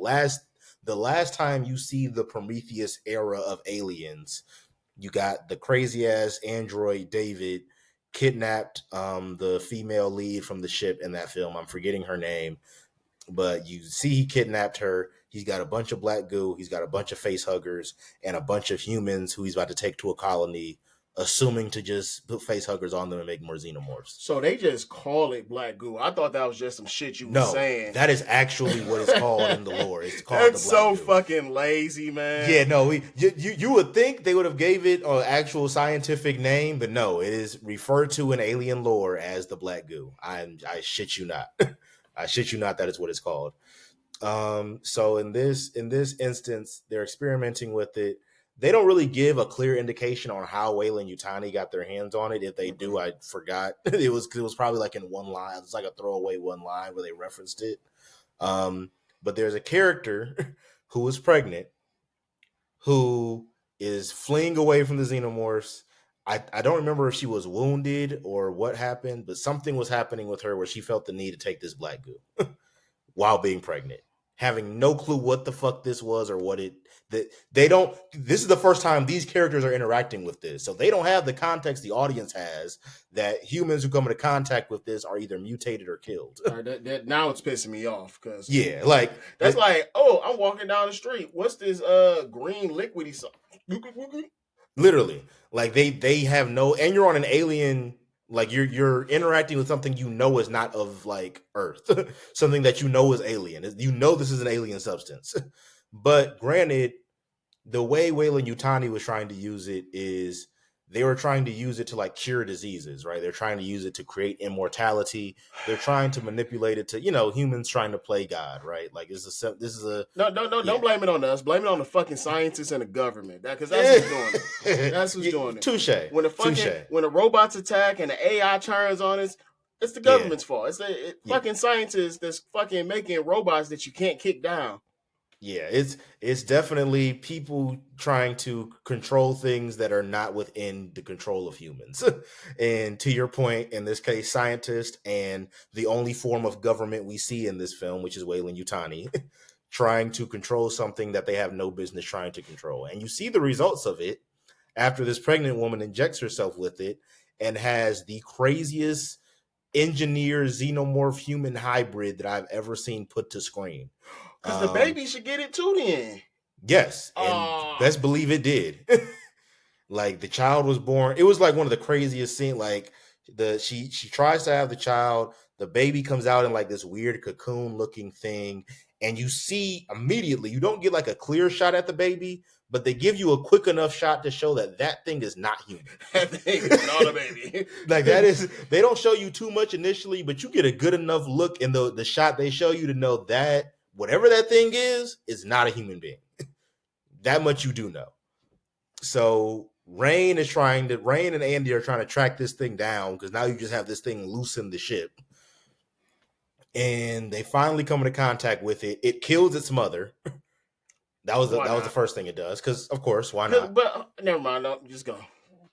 last time you see the Prometheus era of aliens, you got the crazy ass android David kidnapped the female lead from the ship in that film. I'm forgetting her name, but you see he kidnapped her. He's got a bunch of black goo. He's got a bunch of face huggers and a bunch of humans who he's about to take to a colony, assuming to just put face huggers on them and make more xenomorphs. So they just call it black goo. I thought that was just some shit you was No, saying. that is actually what it's called in the lore. It's called the That's black so goo. fucking lazy, man. Yeah, no, you would think they would have gave it an actual scientific name, but no, it is referred to in alien lore as the black goo. I shit you not. I shit you not that is what it's called. So in this instance, they're experimenting with it. They don't really give a clear indication on how Wayland Utani got their hands on it. If they do, Okay. I forgot. It was probably like in one line. It's like a throwaway one line where they referenced it. But there's a character who is pregnant who is fleeing away from the xenomorphs. I don't remember if she was wounded or what happened, but something was happening with her where she felt the need to take this black goo while being pregnant. having no clue what the fuck this was or what it that they don't. This is the first time these characters are interacting with this, so they don't have the context the audience has that humans who come into contact with this are either mutated or killed. All right, that now it's pissing me off because Yeah, like that's like, oh, I'm walking down the street. What's this green liquidy something? literally, like they have no, and you're on an alien. Like you're interacting with something you know is not of like Earth, something that you know is alien. You know this is an alien substance, but granted, the way Weyland Yutani was trying to use it is they were trying to use it to like cure diseases, right? They're trying to use it to create immortality. They're trying to manipulate it to, humans trying to play God, right? Like this is a No, yeah. don't blame it on us. Blame it on the fucking scientists and the government. Because that's who's doing it. That's who's doing it. Touche. When the robots attack and the AI turns on us, it's the government's fault. It's the fucking scientists that's fucking making robots that you can't kick down. Yeah, it's definitely people trying to control things that are not within the control of humans. And to your point, in this case, scientists and the only form of government we see in this film, which is Weyland Yutani, trying to control something that they have no business trying to control. And you see the results of it after this pregnant woman injects herself with it and has the craziest engineered xenomorph human hybrid that I've ever seen put to screen. Because the baby should get it too then. Yes, and best believe it did. Like the child was born. It was like one of the craziest scenes. Like she tries to have the child. The baby comes out in like this weird cocoon looking thing, and you see immediately. You don't get like a clear shot at the baby, but they give you a quick enough shot to show that thing is not human. That thing is not a baby. Like that is. They don't show you too much initially, but you get a good enough look in the shot they show you to know that whatever that thing is not a human being. That much you do know. So Rain and Andy are trying to track this thing down because now you just have this thing loose in the ship. And they finally come into contact with it. It kills its mother. That was the first thing it does. Because of course, why not? But never mind. No, just go.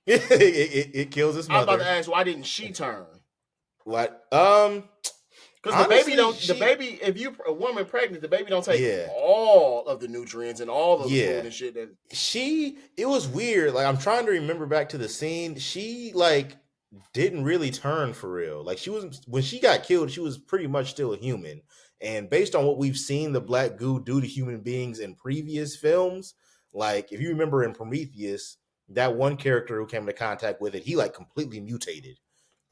it kills its mother. I was about to ask, why didn't she turn? What? Because the baby, if you a woman pregnant, the baby don't take all of the nutrients and all of the food and shit. It was weird. Like I'm trying to remember back to the scene. She like didn't really turn for real. Like when she got killed, she was pretty much still a human. And based on what we've seen the black goo do to human beings in previous films, like if you remember in Prometheus, that one character who came into contact with it, he like completely mutated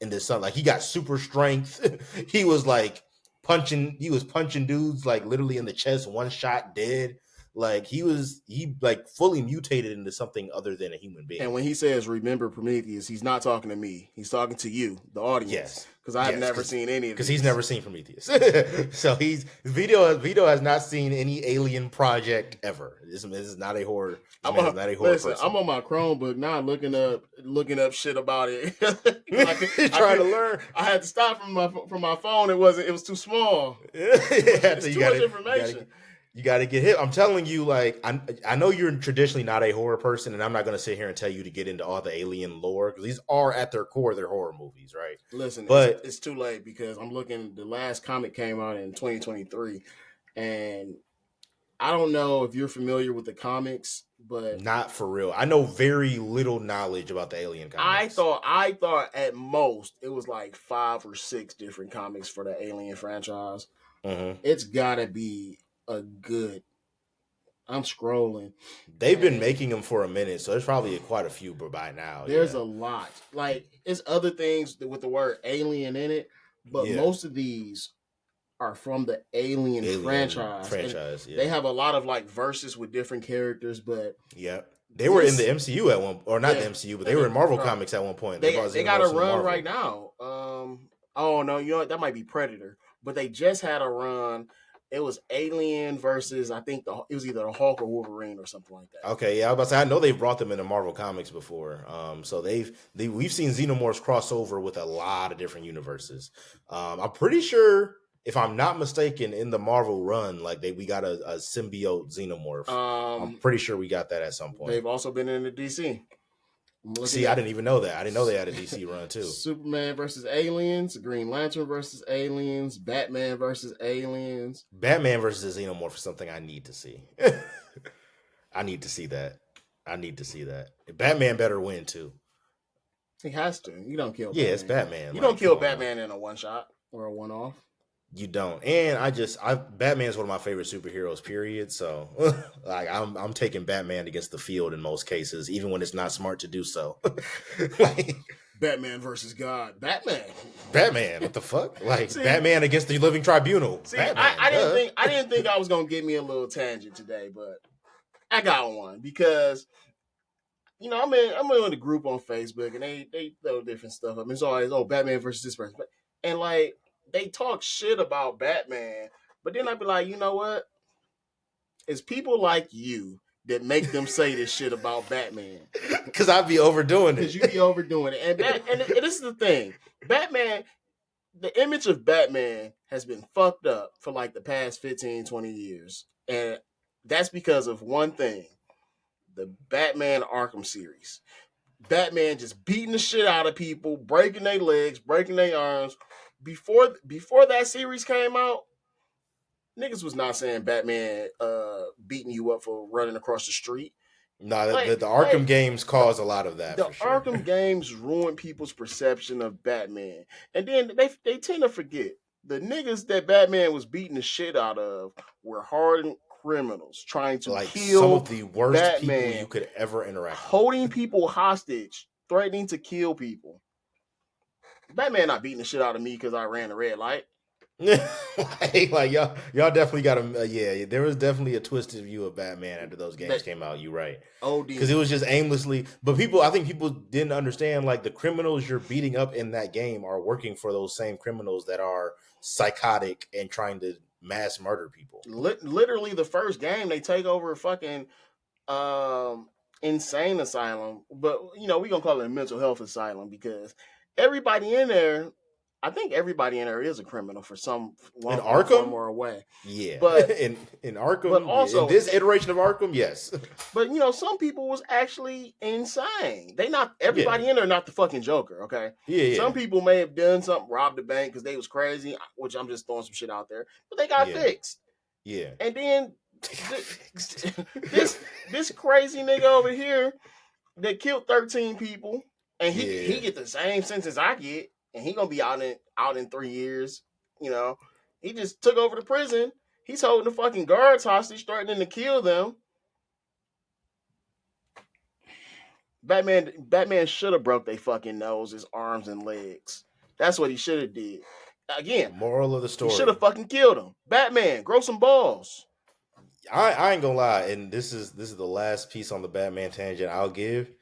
in this son. Like he got super strength. He was punching dudes like literally in the chest, one shot dead. Like he like fully mutated into something other than a human being. And when he says remember Prometheus, he's not talking to me. He's talking to you, the audience. Yes. Because I've never seen any of it. Because he's never seen Prometheus. So Vito has not seen any alien project ever. This is not a horror. I'm on my Chromebook now looking up shit about it. Trying to learn. I had to stop from my phone. It was too small. It's too much information. You got to get hit. I'm telling you, like, I know you're traditionally not a horror person, and I'm not going to sit here and tell you to get into all the alien lore, because these are, at their core, they're horror movies, right? Listen, but it's too late, because I'm looking, the last comic came out in 2023, and I don't know if you're familiar with the comics, but... Not for real. I know very little knowledge about the alien comics. I thought at most it was like 5 or 6 different comics for the alien franchise. Mm-hmm. It's got to be... I'm scrolling. They've been making them for a minute, so there's probably quite a few by now. There's a lot. Like, it's other things with the word alien in it, but most of these are from the alien franchise. They have a lot of like verses with different characters, but they were in the MCU at one, or not the MCU, but they were in Marvel Comics at one point. They got a run right now. Oh no, you know what? That might be Predator, but they just had a run. It was Alien versus, I think it was either a Hulk or Wolverine or something like that. Okay, yeah, I was about to say, I know they've brought them into Marvel Comics before. So we've seen xenomorphs cross over with a lot of different universes. I'm pretty sure, if I'm not mistaken, in the Marvel run, like we got a symbiote xenomorph. I'm pretty sure we got that at some point. They've also been in the DC. I'm looking See, I at didn't even know that. I didn't know they had a DC run too. Superman versus Aliens, Green Lantern versus Aliens, Batman versus Aliens. Batman versus the Xenomorph is something I need to see. I need to see that. I need to see that. Batman better win too. He has to. You don't kill Yeah, it's Batman. Batman. You don't Like, come kill on now. Batman in a one shot or a one off. You don't. And Batman's one of my favorite superheroes, period. So like I'm taking Batman against the field in most cases, even when it's not smart to do so. Like, Batman versus God. Batman. Batman, what the fuck? Like See, Batman against the living tribunal. see, Batman. I didn't think I was gonna get me a little tangent today, but I got one because I'm in a group on Facebook and they throw different stuff up. It's always Batman versus this person, and like they talk shit about Batman, but then I'd be like, you know what? It's people like you that make them say this shit about Batman. Because I'd be overdoing Because it. you be overdoing it. And this is the thing. Batman, the image of Batman has been fucked up for like the past 15, 20 years. And that's because of one thing. The Batman Arkham series. Batman just beating the shit out of people, breaking their legs, breaking their arms. Before that series came out, niggas was not saying Batman beating you up for running across the street. No, the Like Arkham games cause a lot of that the for sure. Arkham games ruin people's perception of Batman, and then they tend to forget the niggas that Batman was beating the shit out of were hardened criminals trying to Like some kill of the worst people Batman, you could ever interact with. holding people hostage, threatening to kill people. Batman not beating the shit out of me because I ran a red light. Like y'all definitely got a yeah. There was definitely a twisted view of Batman after those games That came out. You right, OD. because it was just aimlessly. But I think people didn't understand like the criminals you're beating up in that game are working for those same criminals that are psychotic and trying to mass murder people. Literally, the first game they take over a fucking um insane asylum, but we gonna call it a mental health asylum because everybody in there, I think everybody in there is a criminal for some In one form Arkham, or a way. yeah. But In Arkham, yeah. In also, this iteration of Arkham, yes. but some people was actually insane. They not Yeah, everybody in there not the fucking Joker. Okay, yeah, some yeah, people may have done something, robbed the bank because they was crazy, which I'm just throwing some shit out there, but they got yeah, fixed. yeah. And then They got fixed. this crazy nigga over here that killed 13 people, and he Yeah. get the same sentence I get, and he gonna be out in 3 years. You know, he just took over the prison. He's holding the fucking guards hostage, threatening to kill them. Batman should have broke their fucking noses, arms, and legs. That's what he should have did. Again, Moral of the he should story. have fucking killed him. Batman, grow some balls. I ain't gonna lie, and this is the last piece on the Batman tangent I'll give.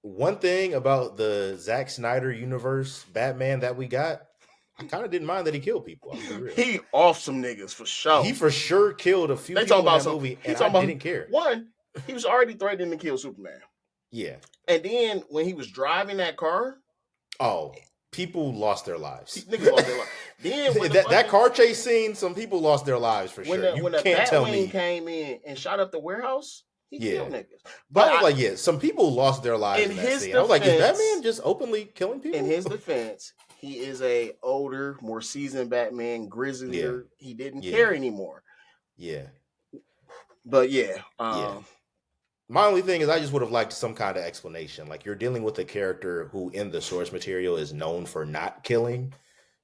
One thing about the Zack Snyder universe Batman that we got, I kind of didn't mind that he killed people. I'll be real. He off some niggas for He sure. for sure killed a few They talking people in about that some. movie, He and I talking about didn't care. one. He was already threatening to kill Superman, Yeah. and then when he was driving that car, Oh, people lost their lives. niggas lost their life. Then when that car chase scene, some people lost their lives for when sure. the You when the can't tell Batwing me. came in and shot up the warehouse, he Yeah. killed niggas. But I But was like, yeah, some people lost their lives in in that his scene. I was like, is defense- Batman just openly killing people? in his defense, he is a older, more seasoned Batman, grislier. He didn't Yeah. care anymore. Yeah. But yeah, Yeah. My only thing is I just would have liked some kind of explanation. Like you're dealing with a character who in the source material is known for not killing.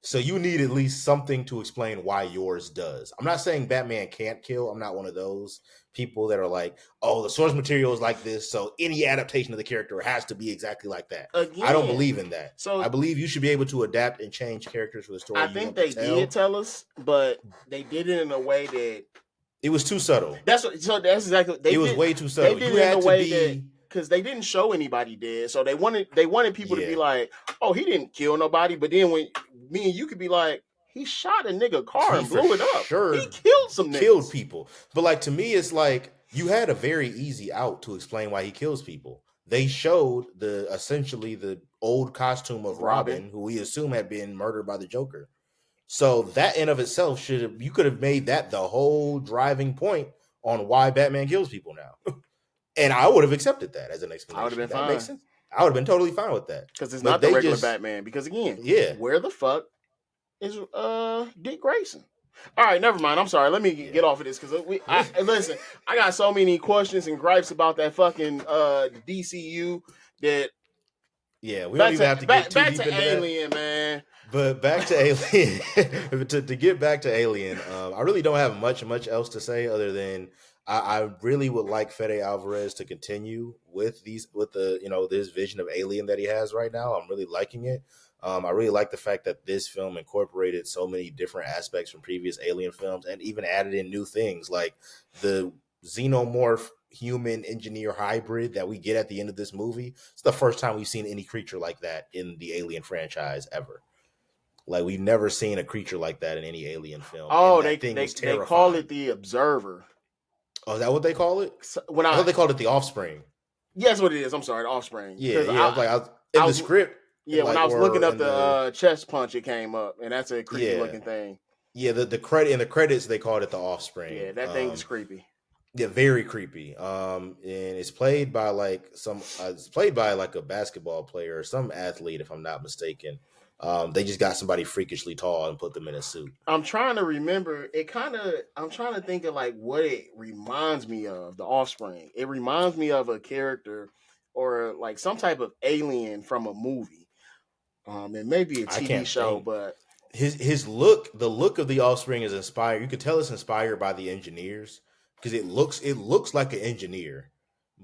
So you need at least something to explain why yours does. I'm not saying Batman can't kill. I'm not one of those people that are like, oh, the source material is like this, so any adaptation of the character has to be exactly like that. again, I don't believe in that. So I believe you should be able to adapt and change characters for the story I you think want they to tell. did tell us, but they did it in a way that It was too subtle. that's exactly It was way too subtle. They did You it in had a to way be that because they didn't show anybody dead, so they wanted people to be Yeah. like, oh, he didn't kill nobody, but then when me and you could be like, he shot a nigga car He and for blew it up. sure He killed some niggas. killed people. But like to me, it's like you had a very easy out to explain why he kills people. They showed essentially the old costume of Robin, who we assume had been murdered by the Joker. So that in of itself you could have made that the whole driving point on why Batman kills people now. And I would have accepted that as an explanation. I would have been that fine. makes sense. I would have been totally fine with that. because it's But not the they regular just, Batman. Because again, yeah, where the fuck is Dick Grayson? All right, never mind. I'm sorry. Let me yeah. get off of this because listen. I got so many questions and gripes about that fucking DCU that Yeah, we don't even have to get too back deep to into that. Alien, man. But back to Alien, to get back to Alien, I really don't have much else to say other than I really would like Fede Alvarez to continue with the this vision of Alien that he has right now. I'm really liking it. I really like the fact that this film incorporated so many different aspects from previous Alien films and even added in new things like the xenomorph human engineer hybrid that we get at the end of this movie. It's the first time we've seen any creature like that in the Alien franchise ever. Like we've never seen a creature like that in any Alien film, and Oh, that thing was they call it terrifying. the Observer. Oh, is that what they call it? So when I thought they called it the Offspring. yeah, that's what it is. I'm sorry, the Offspring. Yeah, Because yeah. I was I in the was script, yeah, when like I was looking or up in the the chest punch, it came up, and that's a creepy yeah, looking thing. yeah. The credit in the credits they called it the Yeah, Offspring. that thing is creepy. Yeah, very creepy. And it's played by it's played by like a basketball player or some athlete, if I'm not mistaken. They just got somebody freakishly tall and put them in a suit. I'm trying to remember. I'm trying to think of like what it reminds me of. The Offspring. It reminds me of a character or like some type of alien from a movie. It may be a I TV can't show, think. but His look, the look of the Offspring is inspired. You could tell it's inspired by the engineers because it looks like an engineer,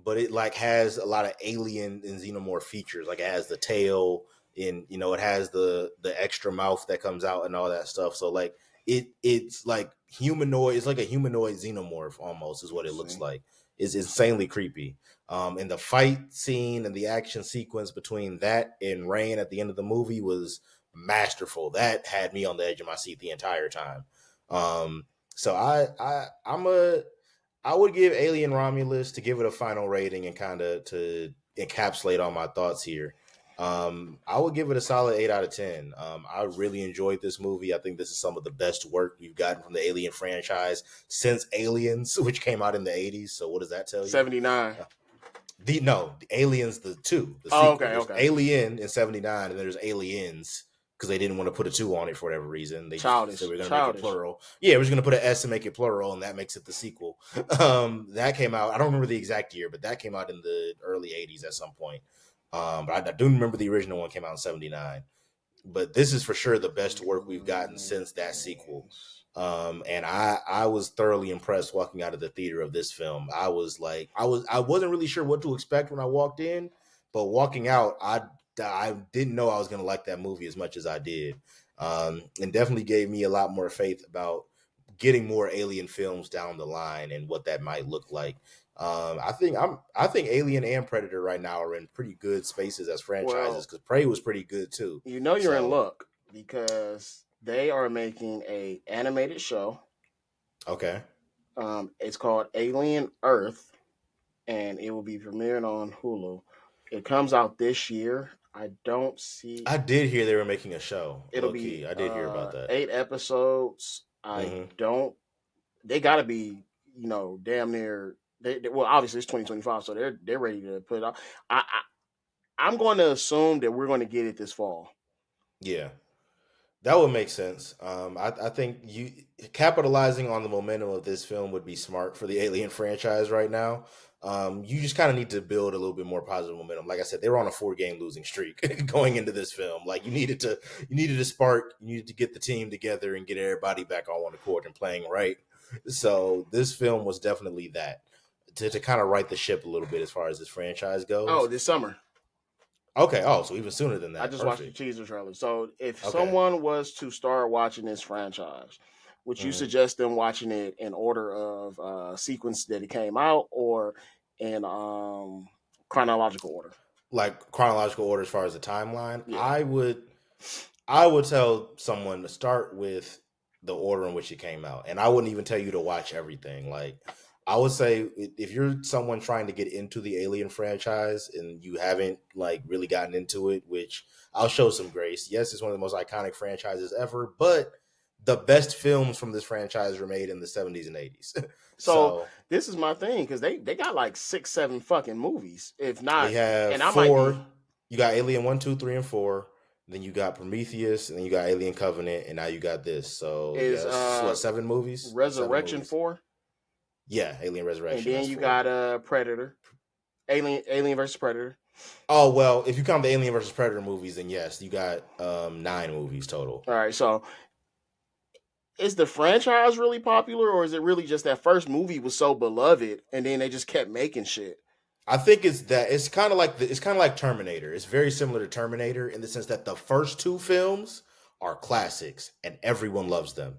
but it like has a lot of alien and xenomorph features. Like it has the tail, and it has the extra mouth that comes out and all that stuff. So like it's like humanoid. It's like a humanoid xenomorph almost is what it let's looks see. like. It's insanely creepy. And the fight scene and the action sequence between that and Rain at the end of the movie was masterful. That had me on the edge of my seat the entire time. So I would give Alien Romulus, to give it a final rating and kind of to encapsulate all my thoughts here. I would give it a solid 8 out of 10. I really enjoyed this movie. I think this is some of the best work we've gotten from the Alien franchise since Aliens, which came out in the 80s. So what does that tell you? 79. The Aliens, the Oh, sequel. okay, There's okay. Alien in '79, and there's Aliens because they didn't want to put a two on it for whatever reason. They just said Childish, we're going to make it childish. plural. Yeah, we're just going to put an S and make it plural, and that makes it the sequel. That came out. I don't remember the exact year, but that came out in the early '80s at some point. But I do remember the original one came out in '79. But this is for sure the best work we've gotten since that sequel. And I was thoroughly impressed walking out of the theater of this film. I wasn't really sure what to expect when I walked in, but walking out, I didn't know I was gonna like that movie as much as I did. And definitely gave me a lot more faith about getting more Alien films down the line and what that might look like. I think Alien and Predator right now are in pretty good spaces as franchises Well, because Prey was pretty good too. you know you're in So luck because they are making a animated show. okay. It's called Alien Earth, and it will be premiering on Hulu. It comes out this year. I don't see. I did hear they were making a show. It'll Low be key, I did hear about that. 8 episodes. I Hmm. don't. They got to be, damn near. Well, obviously it's 2025, so they're ready to put it out. I'm going to assume that we're going to get it this fall. Yeah, that would make sense. I think you capitalizing on the momentum of this film would be smart for the Alien franchise right now. You just kind of need to build a little bit more positive momentum. Like I said, they were on a 4 game losing streak going into this film. Like you needed to spark. You needed to get the team together and get everybody back on one accord and playing right. So this film was definitely that to kind of right the ship a little bit as far as this franchise Oh, goes. this summer. Okay. Oh, so even sooner than I that. just watched the Perfect. teaser trailer. So if Okay. someone was to start watching this franchise, would you Mhm. suggest them watching it in order of sequence that it came out or in chronological order? Like chronological order as far as the timeline, Yeah. I would tell someone to start with the order in which it came out, and I wouldn't even tell you to watch everything. Like I would say, if you're someone trying to get into the Alien franchise and you haven't like really gotten into it, which I'll show some grace. Yes, it's one of the most iconic franchises ever, but the best films from this franchise were made in the '70s and '80s. So So this is my thing because they got like 6, 7 fucking movies, if they not, have and I might be four. You got Alien 1, 2, 3, and 4. Then you got Prometheus, and then you got Alien Covenant, and now you got this. So Is yes, what, 7 movies? 7 movies. 4, Yeah, Alien and Resurrection. then That's you 4. got Predator, Alien versus Predator. Oh well, if you count the Alien versus Predator movies, then yes, you got 9 movies total. All right, so is the franchise really popular, or is it really just that first movie was so beloved, and then they just kept making shit? I think it's that it's kind of like it's kind of like Terminator. It's very similar to Terminator in the sense that the first 2 films are classics and everyone loves them,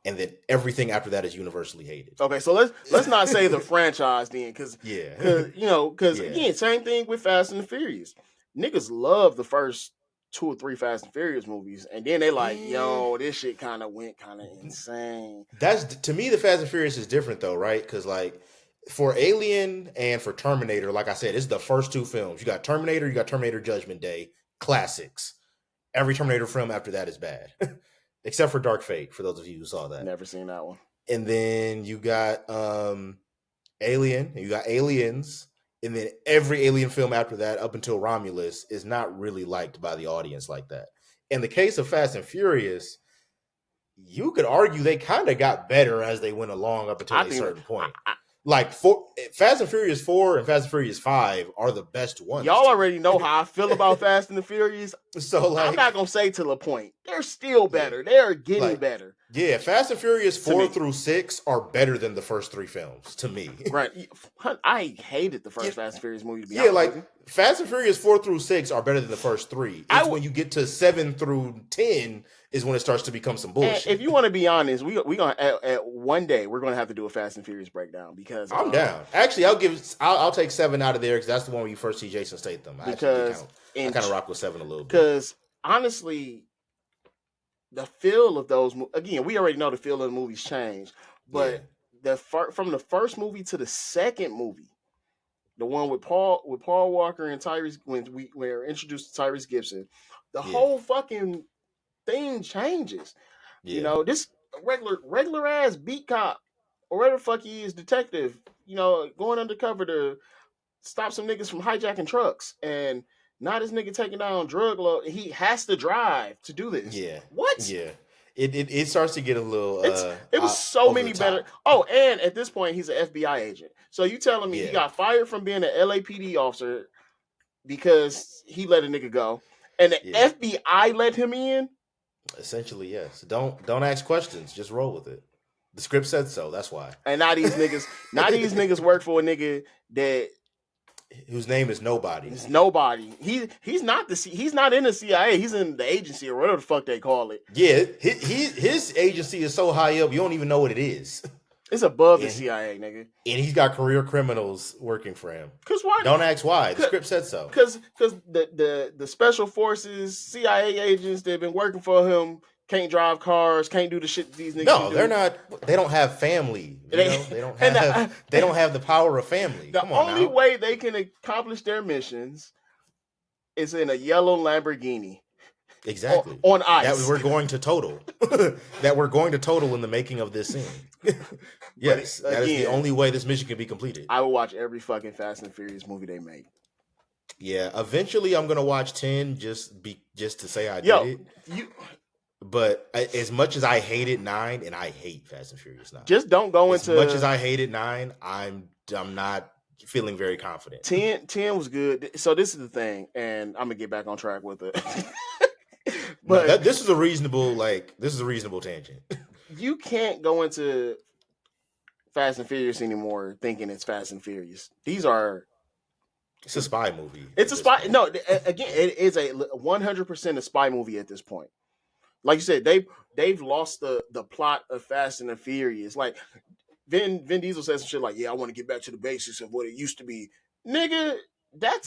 and then everything after that is universally hated. Okay, so let's not say the franchise then, because Yeah, because yeah. again, same thing with Fast and the Furious. Niggas love the first 2 or 3 Fast and Furious movies, and then they like, Mm, yo, this shit kind of went kind of insane. That's to me the Fast and Furious is different though, right? Because like for Alien and for Terminator, like I said, it's the first 2 films. You got Terminator, you got Terminator Judgment Day, classics. Every Terminator film after that is bad, except for Dark Fate. For those of you who saw that, Never seen that one. and then you got Alien, and you got Aliens, and then every Alien film after that, up until Romulus, is not really liked by the audience like that. In the case of Fast and Furious, you could argue they kind of got better as they went along up until I a think certain point. Like Fast and Furious 4 and Fast and Furious 5 are the best ones. y'all already know how I feel about Fast and the Furious. So like, I'm not gonna say till a point. They're still better. They are getting like, better. Yeah, Fast and Furious To 4 me. through 6 are better than the first 3 films to me. Right. I hated the first Fast and Furious movie, to be Yeah, honest like with you. Fast and Furious 4 through 6 are better than the first 3. It's when you get to 7 through 10 is when it starts to become some bullshit. And if you want to be honest, we gonna at one day we're gonna have to do a Fast and Furious breakdown, because I'm down. Actually, I'll take 7 out of there because that's the one where you first see Jason Statham. I kind of rock with 7 a little bit. Because honestly, the feel of those again, we already know the feel of the movies changed, but from the first movie to the second movie, the one with Paul Walker and Tyrese, when we were introduced to Tyrese Gibson, the whole fucking thing changes. Yeah. You know, this regular ass beat cop or whatever the fuck he is, detective, going undercover to stop some niggas from hijacking trucks, and now this nigga taking down drug load. He has to drive to do this. Yeah. What? Yeah. It starts to get a little. It was so many better. Oh, and at this point, he's an FBI agent. So you telling me he got fired from being an LAPD officer because he let a nigga go, and the FBI let him in? Essentially, yes. Don't ask questions. Just roll with it. The script said so. That's why. And now these niggas work for a nigga that whose name is nobody. He's nobody. He's not in the CIA. He's in the agency or whatever the fuck they call it. Yeah, his agency is so high up you don't even know what it is. It's above the CIA, nigga. And he's got career criminals working for him. Cause why? Don't ask why. The script said so. Cause the special forces, CIA agents that have been working for him can't drive cars, can't do the shit that these niggas No, do. they're not. They don't have family. They don't have. They don't have the power of family. The only way they can accomplish their missions is in a yellow Lamborghini. Exactly. On ice. That we're going to total. That we're going to total in the making of this scene. Yes, that is the only way this mission can be completed. I will watch every fucking Fast and Furious movie they make. Yeah, eventually I'm gonna watch 10 just to say I did it. But as much as I hated 9, and I hate Fast and Furious 9, just don't go into. As much as I hated 9, I'm not feeling very confident. 10 was good. So this is the thing, and I'm gonna get back on track with it. But no, this is a reasonable tangent. You can't go into Fast and Furious anymore thinking it's Fast and Furious. It's a spy movie. It's a spy. No, again, it is a 100% a spy movie at this point. Like you said, they've lost the plot of Fast and the Furious. Like Vin Diesel says some shit like, "Yeah, I want to get back to the basics of what it used to be." Nigga,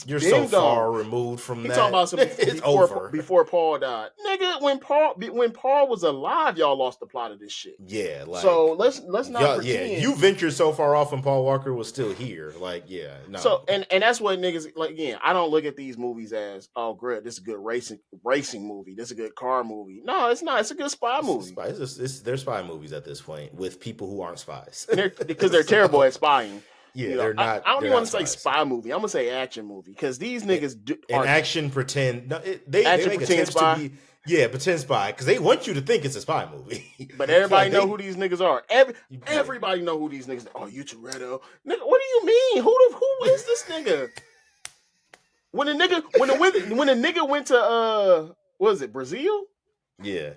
you're so far removed from that. Talking about something before Paul died. Nigga, when Paul was alive, y'all lost the plot of this shit. Yeah, like, so let's not pretend. Yeah, you ventured so far off when Paul Walker was still here. Like, yeah, no. So and that's what niggas like. Again, I don't look at these movies as, oh great, this is a good racing movie. This is a good car movie. No, it's not. It's a good spy movie. They're spy movies at this point with people who aren't spies because they're terrible at spying. Yeah, You know, they're not. I don't They're even want not to say spies. spy movie. I'm gonna say action movie because these niggas An are action pretend. No, they action make pretend attempts to spy. be. Yeah, pretend spy because they want you to think it's a spy movie. But everybody Like know who these niggas are. yeah. Everybody know who these niggas are. Oh, you Toretto. Nigga, what do you mean? Who is this nigga? When the nigga went to what was it, Brazil? Yeah.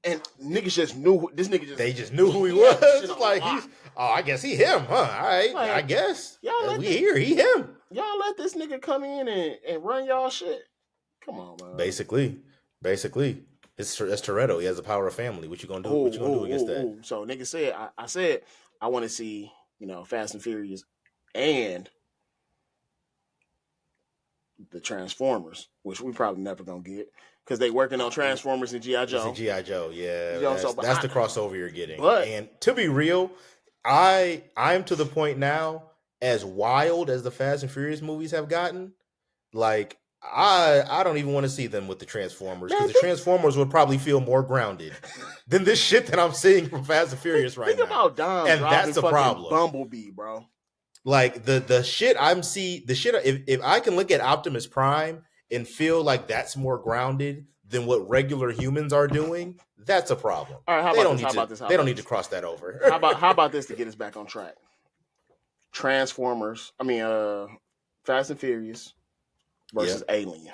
And niggas just knew this nigga They just knew who he had this was. shit on Like lock. I guess he him, huh? All right, I Like, guess. y'all As let we this, here, he him. y'all let this nigga come in and run y'all shit. Come on, man. Basically, it's Toretto. He has the power of family. What you gonna do? What you gonna do against that? So nigga said, I said I want to see, Fast and Furious and the Transformers, which we probably never gonna get because they working on Transformers and GI It's a Joe. GI Joe. Yeah, So, that's the crossover you're getting. but And to be real, I'm to the point now, as wild as the Fast and Furious movies have gotten, like I don't even want to see them with the Transformers because the Transformers would probably feel more grounded than this shit that I'm seeing from Fast and Furious right think now. about Dom And driving that's the fucking problem. Bumblebee, bro. Like the shit if I can look at Optimus Prime and feel like that's more grounded than what regular humans are doing, that's a problem. All right, how about this? They don't need to cross that over. How about this to get us back on track? Transformers. Fast and Furious versus Alien.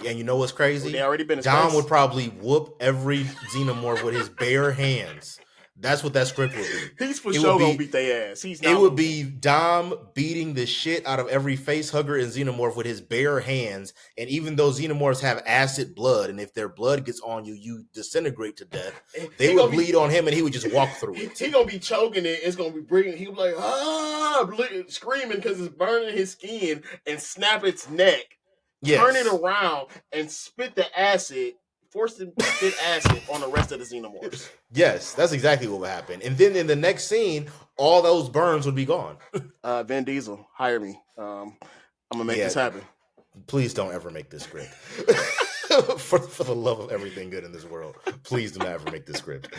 And you know what's crazy? They already been in Dom space. would probably whoop every xenomorph with his bare hands. That's what that script would be. He's for sure gonna beat their ass. It would be Dom beating the shit out of every face hugger and xenomorph with his bare hands. And even though xenomorphs have acid blood, and if their blood gets on you, you disintegrate to death. They would bleed on him, and he would just walk through it. He gonna be choking it. It's gonna be breathing. He'll be like screaming because it's burning his skin, and snap its neck. Yes. Turn it around and spit the acid. Force them to spit acid on the rest of the xenomorphs. Yes, that's exactly what would happen. And then in the next scene, all those burns would be gone. Vin Diesel, hire me. I'm gonna make this happen. Please don't ever make this script. for the love of everything good in this world, please do not ever make this script.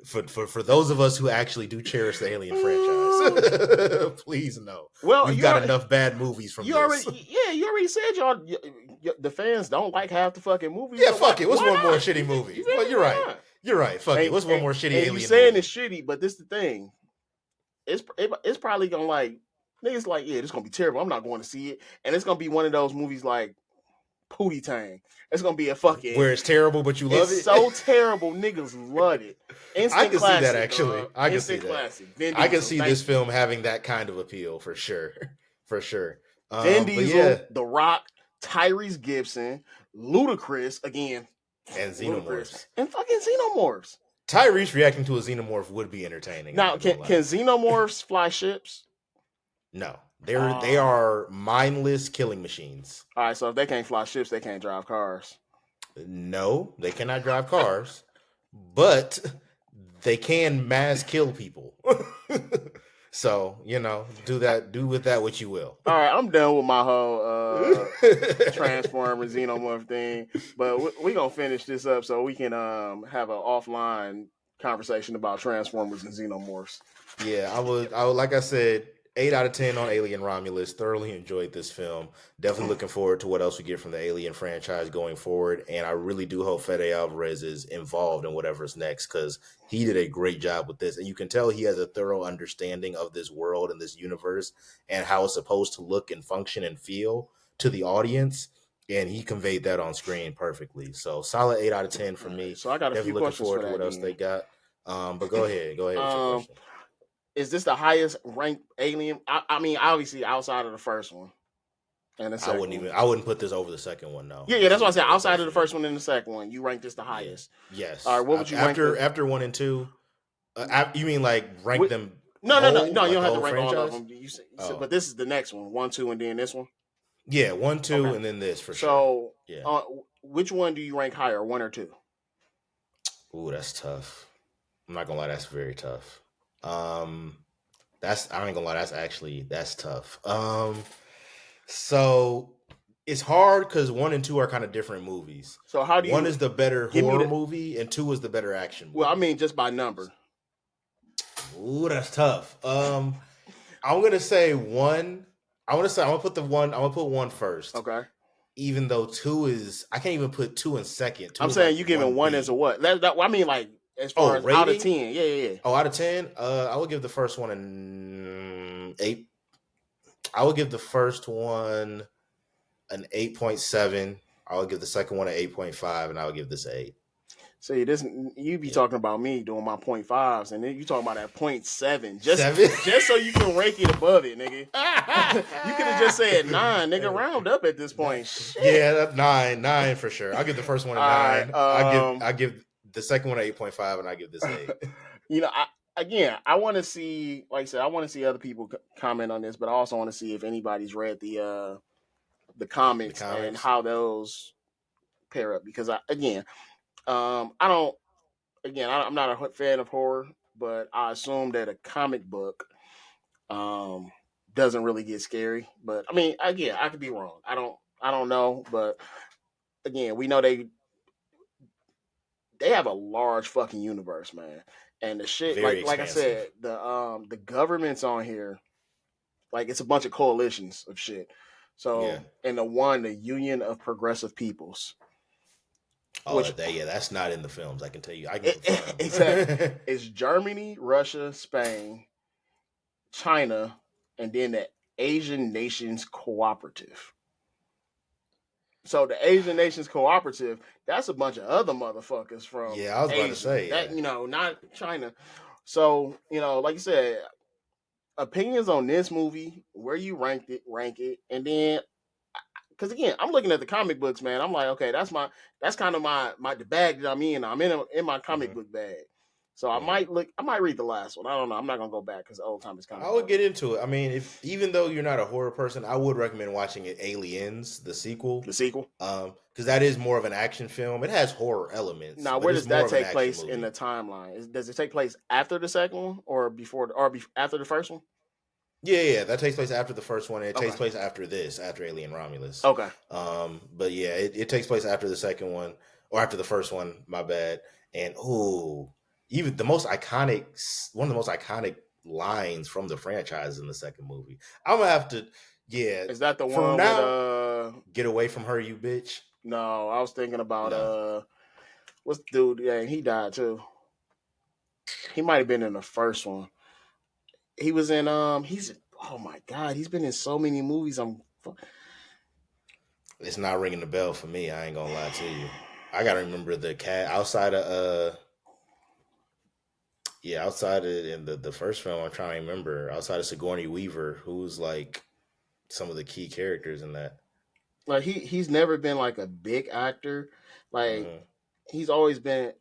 For those of us who actually do cherish the Alien franchise, please no. Well, we've got enough bad movies from this. You already said y'all the fans don't like half the fucking movies. Yeah, fuck it. What's one more shitty movie? Well, you're right. You're right. Fuck it. What's one more shitty Alien movie? You saying it's shitty, but this is the thing. It's probably gonna niggas like, yeah, this is gonna be terrible. I'm not going to see it, and it's gonna be one of those movies like Pootie Tang. It's gonna be a fucking where it's terrible, but you love it. So terrible, niggas love it. I can see that actually. I can see that. Classic. I can see this film having that kind of appeal for sure, for sure. Vin Diesel, The Rock, Tyrese Gibson, Ludacris again, and Xenomorphs, and fucking Xenomorphs. Tyrese reacting to a Xenomorph would be entertaining. Now, can Xenomorphs fly ships? No. They are mindless killing machines. All right, so if they can't fly ships, they can't drive cars. No, they cannot drive cars, but they can mass kill people. So, do with that what you will. All right, I'm done with my whole Transformers Xenomorph thing, but we're going to finish this up so we can have an offline conversation about Transformers and Xenomorphs. Yeah, I would like I said, 8 out of 10 on Alien Romulus. Thoroughly enjoyed this film. Definitely looking forward to what else we get from the Alien franchise going forward. And I really do hope Fede Alvarez is involved in whatever's next because he did a great job with this. And you can tell he has a thorough understanding of this world and this universe and how it's supposed to look and function and feel to the audience. And he conveyed that on screen perfectly. So solid 8 out of 10 for me. So I got a few questions for that. What else they got. But go ahead. Go ahead with your question. Is this the highest ranked Alien? I mean, obviously outside of the first one. And the second I wouldn't put this over the second one, no. Yeah, that's what I said. Outside of the first one and the second one, you rank this the highest. Yeah. Yes. All right, what would you rank after 1 and 2? You mean like rank them? No. You don't have to rank franchise? All of them. You said, but this is the next one, 1, 2, and then this one. Yeah, 1, 2, and then this for sure. So, yeah. Which one do you rank higher, 1 or 2? Ooh, that's tough. I'm not gonna lie, that's very tough. I ain't gonna lie, that's tough. So it's hard because 1 and 2 are kind of different movies. So how do you? 1 is the better horror movie, and 2 is the better action movie. Well, I mean, just by number. Ooh, that's tough. I'm gonna say one. I'm gonna put the one. I'm gonna put one first. Okay. Even though two is, I can't even put two in second. Two I'm is saying like you one giving one as a B. what? I mean, like as far Oh, as out of rating. 10. Yeah, yeah, yeah. Oh, out of 10, I would give the first one an 8. I would give the first one an 8.7. I would give the second one an 8.5, and I would give this an 8. See, this you be Yeah. talking about me doing my point fives, and then you talking about that 0.7, Seven? just so you can rank it above it, nigga. You could have just said 9, nigga. Round up at this point. Shit. Yeah, that's 9. 9 for sure. I'll give the first one a All right. 9. I give the second one an 8.5, and I give this an 8. You know, I want to see, like I said, I want to see other people comment on this, but I also want to see if anybody's read the The comics and comics. how those pair up. Because I don't. Again, I'm not a fan of horror, but I assume that a comic book um, doesn't really get scary. But I mean, again, I could be wrong. I don't know, but again, we know they have a large fucking universe, man. And the shit, Very like I said, expansive. the governments on here, like it's a bunch of coalitions of shit. Yeah. So, and the Union of Progressive Peoples, Oh, which yeah, that's not in the films. I can tell you. I can confirm. exactly it's Germany, Russia, Spain, China, and then the Asian Nations Cooperative. So the Asian Nations Cooperative, that's a bunch of other motherfuckers from Yeah, I was about to Asia. say, That yeah. not China. So like you said, opinions on this movie, where you rank it, and then because again, I'm looking at the comic books, man. I'm like, okay, that's kind of my the bag that I'm in. I'm in my comic Hmm. book bag. So Hmm. I might read the last one. I don't know. I'm not gonna go back because old time is kind of I would boring. get into it. I mean, if even though you're not a horror person, I would recommend watching it. Aliens, the sequel, The sequel. because that is more of an action film. It has horror elements, Now, but where it's does that more of an take action place in movie. the timeline? Does it take place after the second one or before, after the first one? Yeah, yeah, that takes place after the first one. And it takes Okay. place after this, after Alien Romulus. Okay. But yeah, it takes place after the second one or after the first one. My bad. And even the most iconic, one of the most iconic lines from the franchise in the second movie. I'm gonna have to, yeah. Is that the For one with now, get away from her, you bitch. No, I was thinking about No, what's the dude? Yeah, he died too. He might have been in the first one. He was in he's oh my god, he's been in so many movies. it's not ringing the bell for me. I ain't gonna lie to you. I gotta remember the cat outside of yeah, outside of in the first film, I'm trying to remember outside of Sigourney Weaver, who's like some of the key characters in that. Like he's never been like a big actor. Like Hmm. he's always been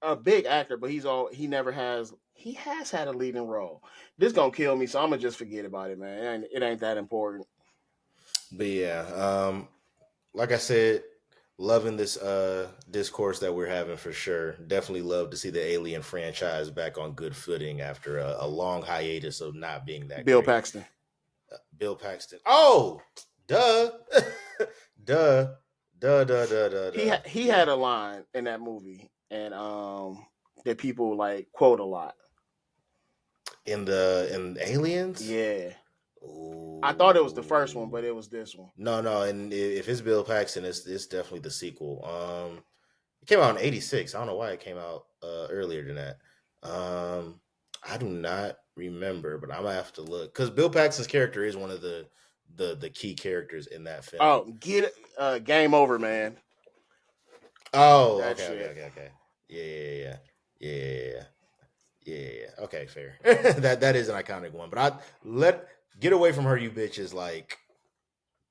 a big actor, but he never has he has had a leading role. This gonna kill me, so I'm gonna just forget about it, man. It ain't that important. But yeah, like I said, loving this discourse that we're having for sure. Definitely love to see the Alien franchise back on good footing after a long hiatus of not being that Bill great. Paxton. Bill Paxton. Oh, duh, duh, duh, duh, duh, duh, duh. He Yeah, had a line in that movie, and that people like quote a lot. in Aliens. Yeah, I thought it was the first one, but Ooh. it was this one. No, and if it's Bill Paxton, it's definitely the sequel. It came out in '86. I don't know why it came out earlier than that. I do not remember, but I'm gonna have to look because Bill Paxton's character is one of the key characters in that film. Oh, get game over, man. Oh, That okay, okay, shit. okay, okay. Yeah, yeah, yeah, yeah, yeah, yeah, yeah. Okay, fair. That is an iconic one, but I let get away from her, you bitch. Is like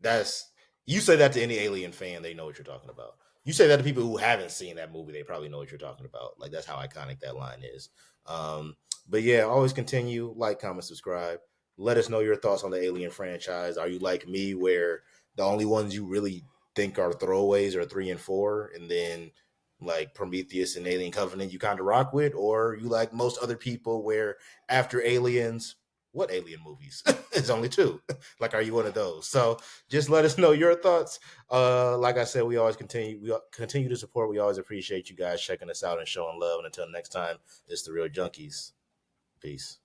that's you say that to any Alien fan, they know what you're talking about. You say that to people who haven't seen that movie, they probably know what you're talking about. Like that's how iconic that line is. But yeah, always continue, like, comment, subscribe. Let us know your thoughts on the Alien franchise. Are you like me, where the only ones you really think are throwaways are 3 and 4, and then like Prometheus and Alien Covenant you kind of rock with, or you like most other people, where after Aliens, what alien movies? It's only two. Like, are you one of those? So just let us know your thoughts. Like I said, we continue to support. We always appreciate you guys checking us out and showing love. And until next time, it's the Real Junkies. Peace.